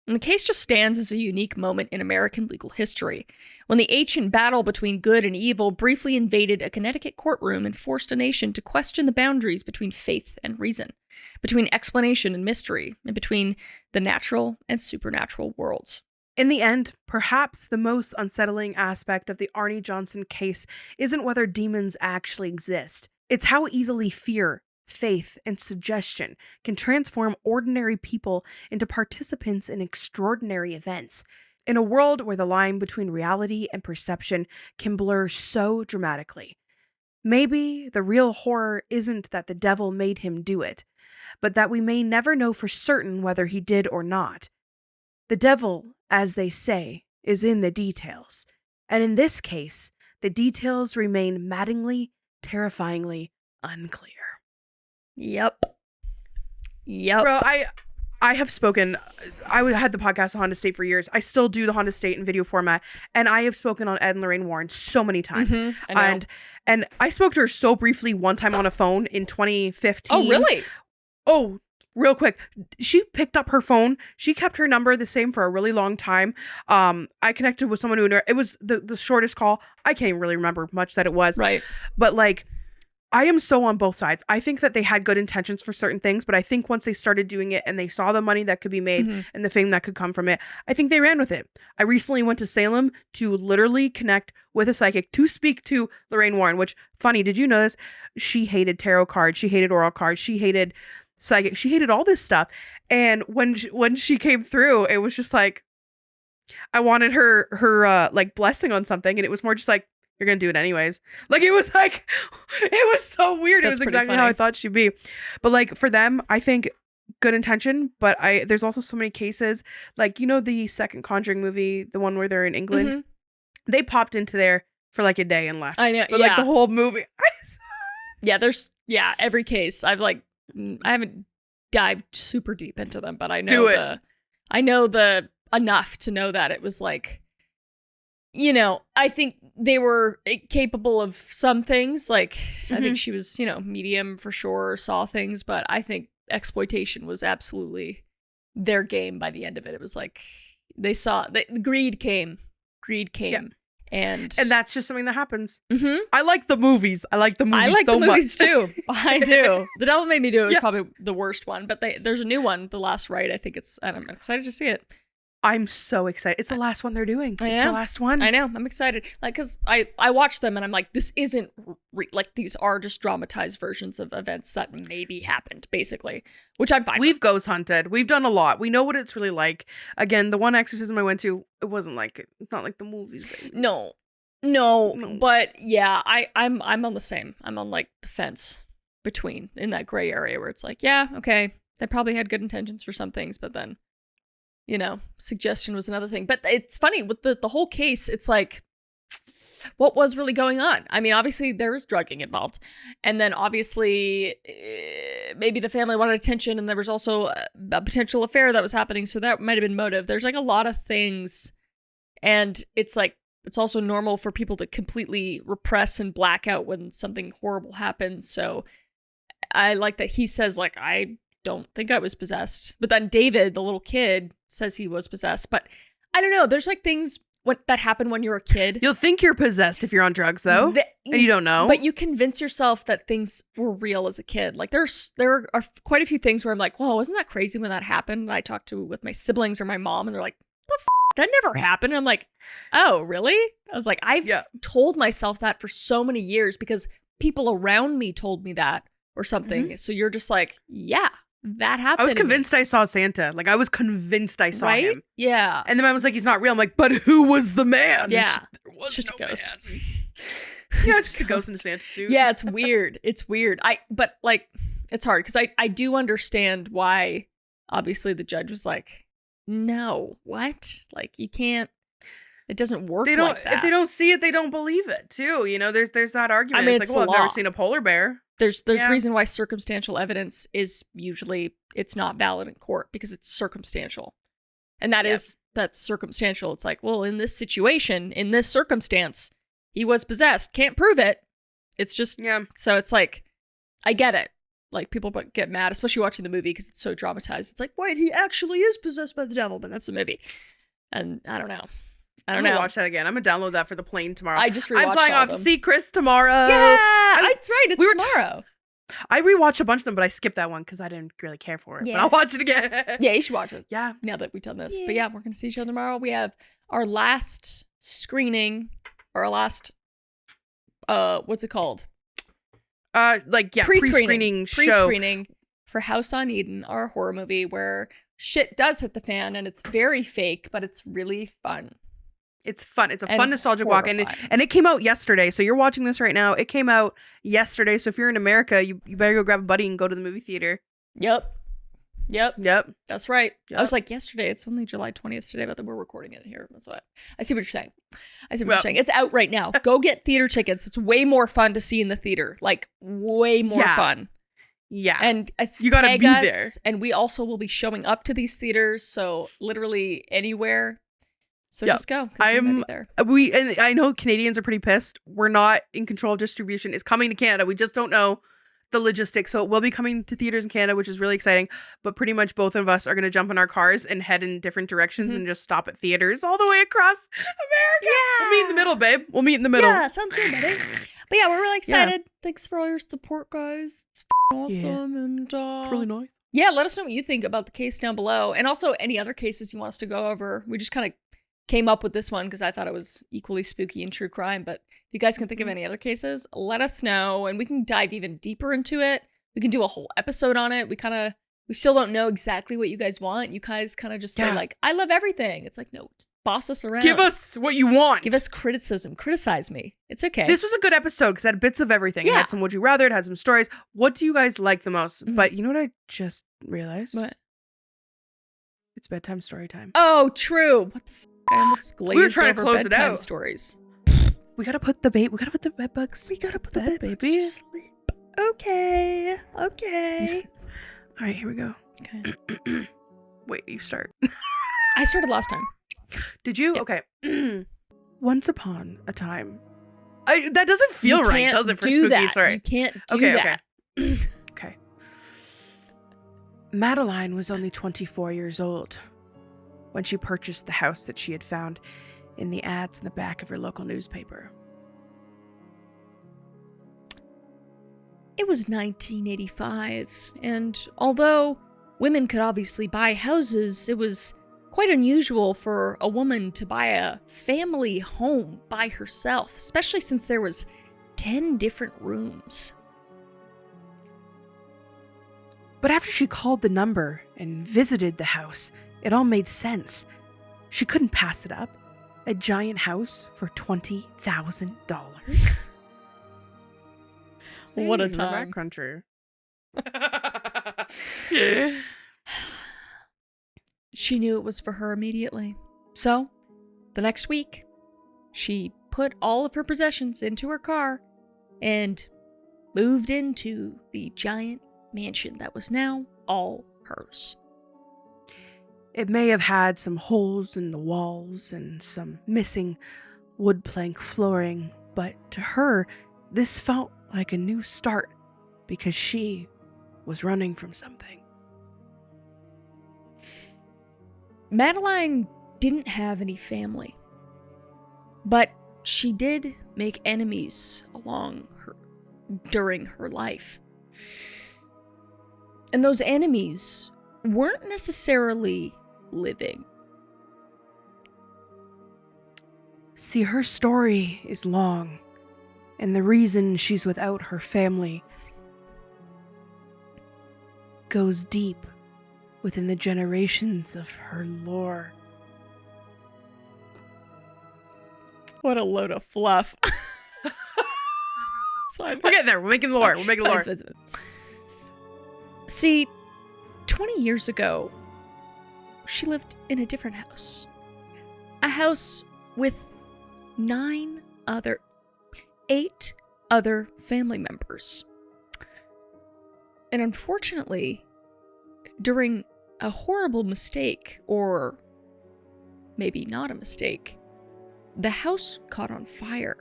And the case just stands as a unique moment in American legal history, when the ancient battle between good and evil briefly invaded a Connecticut courtroom and forced a nation to question the boundaries between faith and reason, between explanation and mystery, and between the natural and supernatural worlds. In the end, perhaps the most unsettling aspect of the Arne Johnson case isn't whether demons actually exist. It's how easily fear, faith, and suggestion can transform ordinary people into participants in extraordinary events. In a world where the line between reality and perception can blur so dramatically. Maybe the real horror isn't that the devil made him do it, but that we may never know for certain whether he did or not. The devil, as they say, is in the details. And in this case, the details remain maddeningly, terrifyingly unclear. Yep. Bro, I have spoken. I had the podcast on Honda State for years. I still do the Honda State in video format, and I have spoken on Ed and Lorraine Warren so many times. I know. And I spoke to her so briefly one time on a phone in 2015. Oh, really? Oh, real quick. She picked up her phone. She kept her number the same for a really long time. I connected with someone who it was the shortest call. I can't even really remember much that it was. Right. But like, I am so on both sides. I think that they had good intentions for certain things, but I think once they started doing it and they saw the money that could be made and the fame that could come from it, I think they ran with it. I recently went to Salem to literally connect with a psychic to speak to Lorraine Warren, which, funny, did you know this? She hated tarot cards. She hated oral cards. She hated psychic. She hated all this stuff. And when she came through, it was just like, I wanted her like blessing on something. And it was more just like, you're going to do it anyways. Like, it was like, it was so weird. That's it was exactly how I thought she'd be. But like, for them, I think good intention, but there's also so many cases, like, you know, the second Conjuring movie, the one where they're in England, they popped into there for like a day and left. I know. But like the whole movie. Every case. I haven't dived super deep into them, but I know enough to know that it was like, you know, I think they were capable of some things. Like, I think she was, you know, medium for sure, saw things, but I think exploitation was absolutely their game by the end of it. It was like, they saw that greed came. Yeah. And that's just something that happens. I like the movies. I like the movies I like so the movies much. Too. I do. The Devil Made Me Do It was probably the worst one, but there's a new one, The Last Rite. I think I'm excited to see it. I'm so excited. It's the last one they're doing. It's the last one. I know. I'm excited. Like, because I watched them and I'm like, this isn't like, these are just dramatized versions of events that maybe happened, basically, which I'm fine. We've ghost hunted. We've done a lot. We know what it's really like. Again, the one exorcism I went to, it wasn't like it. It's not like the movies. Baby. No. But yeah, I'm on the same. I'm on like the fence between, in that gray area where it's like, yeah, okay, they probably had good intentions for some things, but then, you know, suggestion was another thing. But it's funny with the whole case. It's like, what was really going on? I mean, obviously there was drugging involved, and then obviously maybe the family wanted attention, and there was also a potential affair that was happening, so that might have been motive. There's like a lot of things, and it's like, it's also normal for people to completely repress and black out when something horrible happens. So I like that he says, like, I don't think I was possessed. But then David, the little kid, says he was possessed. But I don't know. There's like things that happen when you're a kid. You'll think you're possessed if you're on drugs, though. And you don't know. But you convince yourself that things were real as a kid. Like, there are quite a few things where I'm like, whoa, wasn't that crazy when that happened? And I talked with my siblings or my mom, and they're like, that never happened. And I'm like, oh, really? I was like, I've told myself that for so many years because people around me told me that or something. So you're just like, yeah, that happened. I was convinced I saw Santa. Like, I was convinced I saw him. Yeah. And then I was like, he's not real. I'm like, but who was the man? Yeah. There was just no a ghost. Man. Yeah, it's just a ghost in the Santa suit. Yeah, it's weird. It's weird. But like, it's hard because I do understand why, obviously, the judge was like, no, what? Like, you can't, it doesn't work like that. If they don't see it, they don't believe it, too. You know, there's that argument. I mean, it's like, well, I've never seen a polar bear. There's reason why circumstantial evidence is usually, it's not valid in court because it's circumstantial. And that's circumstantial. It's like, well, in this situation, in this circumstance, he was possessed. Can't prove it. It's just, so it's like, I get it. Like, people get mad, especially watching the movie because it's so dramatized. It's like, wait, he actually is possessed by the devil, but that's the movie. And I don't know. I'm gonna watch that again. I'm gonna download that for the plane tomorrow. I just rewatched I'm flying off to see Chris tomorrow. Yeah, that's right. It's tomorrow. I rewatched a bunch of them, but I skipped that one because I didn't really care for it. Yeah. But I'll watch it again. Yeah, you should watch it. Yeah. Now that we've done this. Yeah. But yeah, we're gonna see each other tomorrow. We have our last screening, or our last what's it called? Pre-screening for House on Eden, our horror movie where shit does hit the fan and it's very fake, but it's really fun. It's fun. It's a fun nostalgic walk, and it came out yesterday. So you're watching this right now. It came out yesterday. So if you're in America, you better go grab a buddy and go to the movie theater. Yep. That's right. Yep. I was like, yesterday. It's only July 20th today, but we're recording it here. That's what I see. What you're saying. It's out right now. Go get theater tickets. It's way more fun to see in the theater. Like, way more fun. Yeah. And you gotta be there. And we also will be showing up to these theaters. So literally anywhere. So just go. And I know Canadians are pretty pissed. We're not in control of distribution. It's coming to Canada. We just don't know the logistics. So it will be coming to theaters in Canada, which is really exciting. But pretty much both of us are going to jump in our cars and head in different directions and just stop at theaters all the way across America. Yeah. We'll meet in the middle, babe. We'll meet in the middle. Yeah, sounds good, buddy. But yeah, we're really excited. Yeah. Thanks for all your support, guys. It's awesome. And it's really nice. Yeah, let us know what you think about the case down below. And also any other cases you want us to go over. We just kind of came up with this one because I thought it was equally spooky and true crime. But if you guys can think of any other cases, let us know and we can dive even deeper into it. We can do a whole episode on it. We still don't know exactly what you guys want. You guys kind of just say like, I love everything. It's like, no, boss us around. Give us what you want. Give us criticism. Criticize me. It's okay. This was a good episode because it had bits of everything. It had some Would You Rather. It had some stories. What do you guys like the most? But you know what I just realized? What? It's bedtime story time. Oh, true. What the I almost glazed we were trying over to close bedtime it out. Stories. We gotta put the bed bugs. We gotta put the bed bugs to sleep. Okay. All right, here we go. Okay. Wait, you start. I started last time. Did you? Yep. Okay. Once upon a time. That doesn't feel right, does it? For spooky that. story. You can't do that. Okay. Madeline was only 24 years old when she purchased the house that she had found in the ads in the back of her local newspaper. It was 1985, and although women could obviously buy houses, it was quite unusual for a woman to buy a family home by herself, especially since there was 10 different rooms. But after she called the number and visited the house, it all made sense. She couldn't pass it up. A giant house for $20,000. What a time. Back country. Yeah. She knew it was for her immediately. So, the next week, she put all of her possessions into her car and moved into the giant mansion that was now all hers. It may have had some holes in the walls and some missing wood plank flooring, but to her, this felt like a new start because she was running from something. Madeline didn't have any family, but she did make enemies during her life. And those enemies weren't necessarily living. See, her story is long, and the reason she's without her family goes deep within the generations of her lore. What a load of fluff. We're getting there. We're making lore. We're making lore. See, 20 years ago, she lived in a different house. A house with 8 other family members. And unfortunately, during a horrible mistake, or maybe not a mistake, the house caught on fire,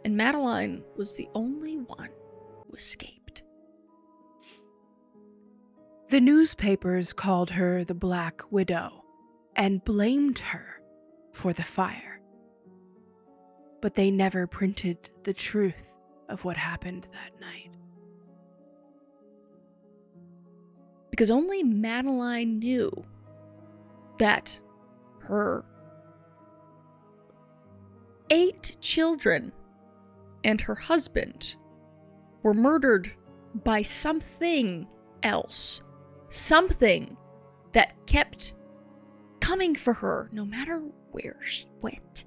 and Madeline was the only one who escaped. The newspapers called her the Black Widow and blamed her for the fire. But they never printed the truth of what happened that night. Because only Madeline knew that her 8 children and her husband were murdered by something else. Something that kept coming for her no matter where she went.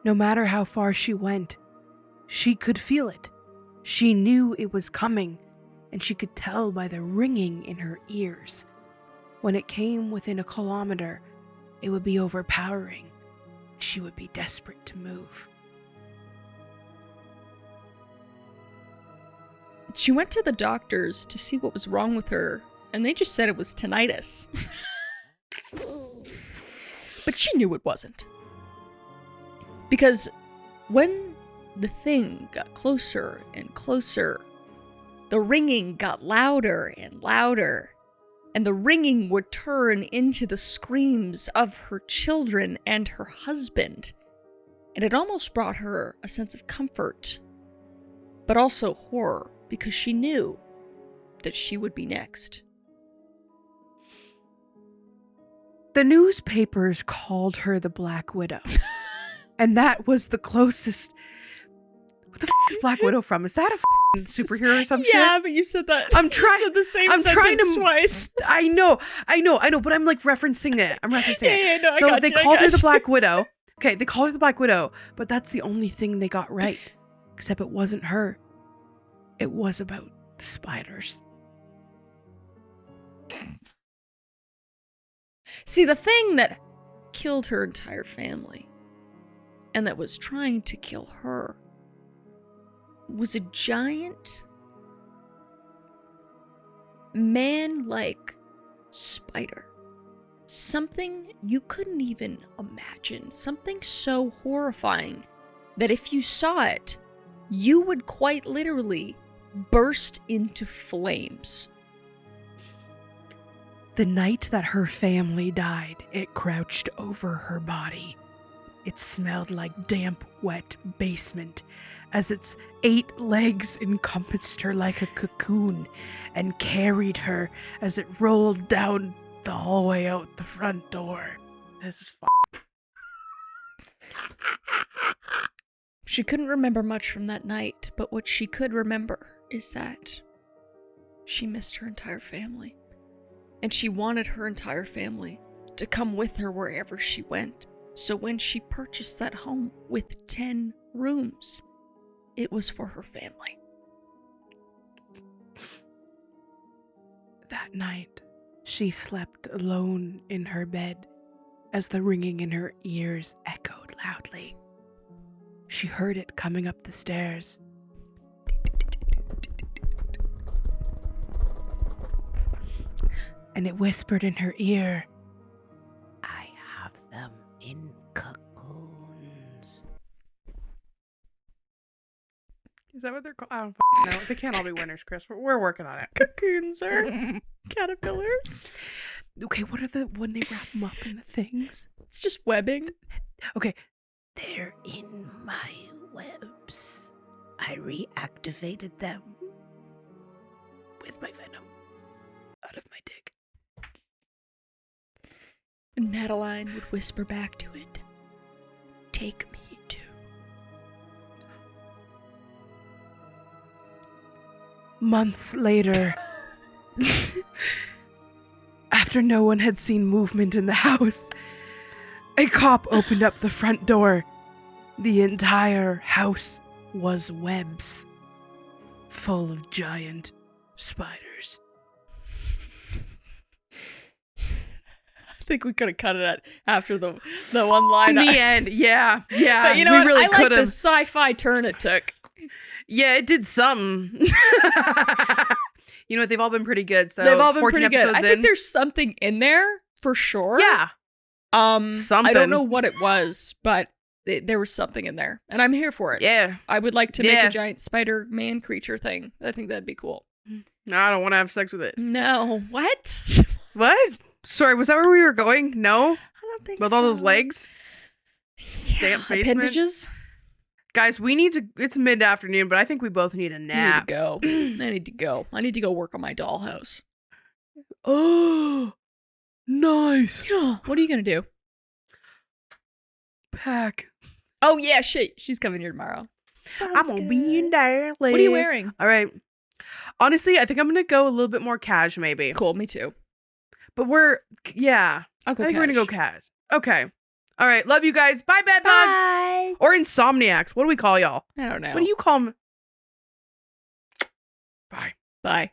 No matter how far she went, she could feel it. She knew it was coming, and she could tell by the ringing in her ears. When it came within a kilometer, it would be overpowering. She would be desperate to move. She went to the doctors to see what was wrong with her, and they just said it was tinnitus. But she knew it wasn't. Because when the thing got closer and closer, the ringing got louder and louder, and the ringing would turn into the screams of her children and her husband. And it almost brought her a sense of comfort, but also horror, because she knew that she would be next. The newspapers called her the Black Widow. And that was the closest. What the is Black Widow from? Is that a superhero or some shit? Yeah, but you said that. I'm trying. You said the same I'm sentence trying to twice. I know, but I'm like referencing it. Yeah, no, so they called her the you. Black Widow. Okay, they called her the Black Widow, but that's the only thing they got right. Except it wasn't her. It was about the spiders. See, the thing that killed her entire family, and that was trying to kill her, was a giant, man-like spider. Something you couldn't even imagine. Something so horrifying that if you saw it, you would quite literally burst into flames. The night that her family died, it crouched over her body. It smelled like damp, wet basement, as its 8 legs encompassed her like a cocoon and carried her as it rolled down the hallway out the front door. This is She couldn't remember much from that night, but what she could remember is that she missed her entire family. And she wanted her entire family to come with her wherever she went. So when she purchased that home with 10 rooms, it was for her family. That night, she slept alone in her bed as the ringing in her ears echoed loudly. She heard it coming up the stairs. And it whispered in her ear, "I have them in cocoons." Is that what they're called? I don't know. They can't all be winners, Chris. We're working on it. Cocoons are caterpillars. Okay, what are when they wrap them up in the things? It's just webbing. Okay. They're in my webs. I reactivated them with my venom out of my dick. And Madeline would whisper back to it, "Take me too." Months later, after no one had seen movement in the house, a cop opened up the front door. The entire house was webs, full of giant spiders. I think we could have cut it at after the one line. In the end, yeah. But you know we what? really I like could the have. sci-fi turn it took. Yeah, it did something. You know what? They've all been pretty good. So They've all been 14 pretty good. I episodes think in. there's something in there for sure. Yeah. Something. I don't know what it was, but there was something in there, and I'm here for it. Yeah. I would like to make a giant Spider-Man creature thing. I think that'd be cool. No, I don't want to have sex with it. No. What? What? Sorry, was that where we were going? No? I don't think with so. All those legs? Yeah, Damp basement? appendages? Guys, we need to, it's mid-afternoon, but I think we both need a nap. I need to go. I need to go work on my dollhouse. Oh, nice. What are you going to do? Pack. Oh, yeah, she's coming here tomorrow. I'm going to be in there, ladies. What are you wearing? All right. Honestly, I think I'm going to go a little bit more cash, maybe. Cool, me too. But we're, yeah. I'll go I think cash. we're going to go cash. Okay. All right. Love you guys. Bye, bed bugs. Bye. Or insomniacs. What do we call y'all? I don't know. What do you call them? Bye. Bye.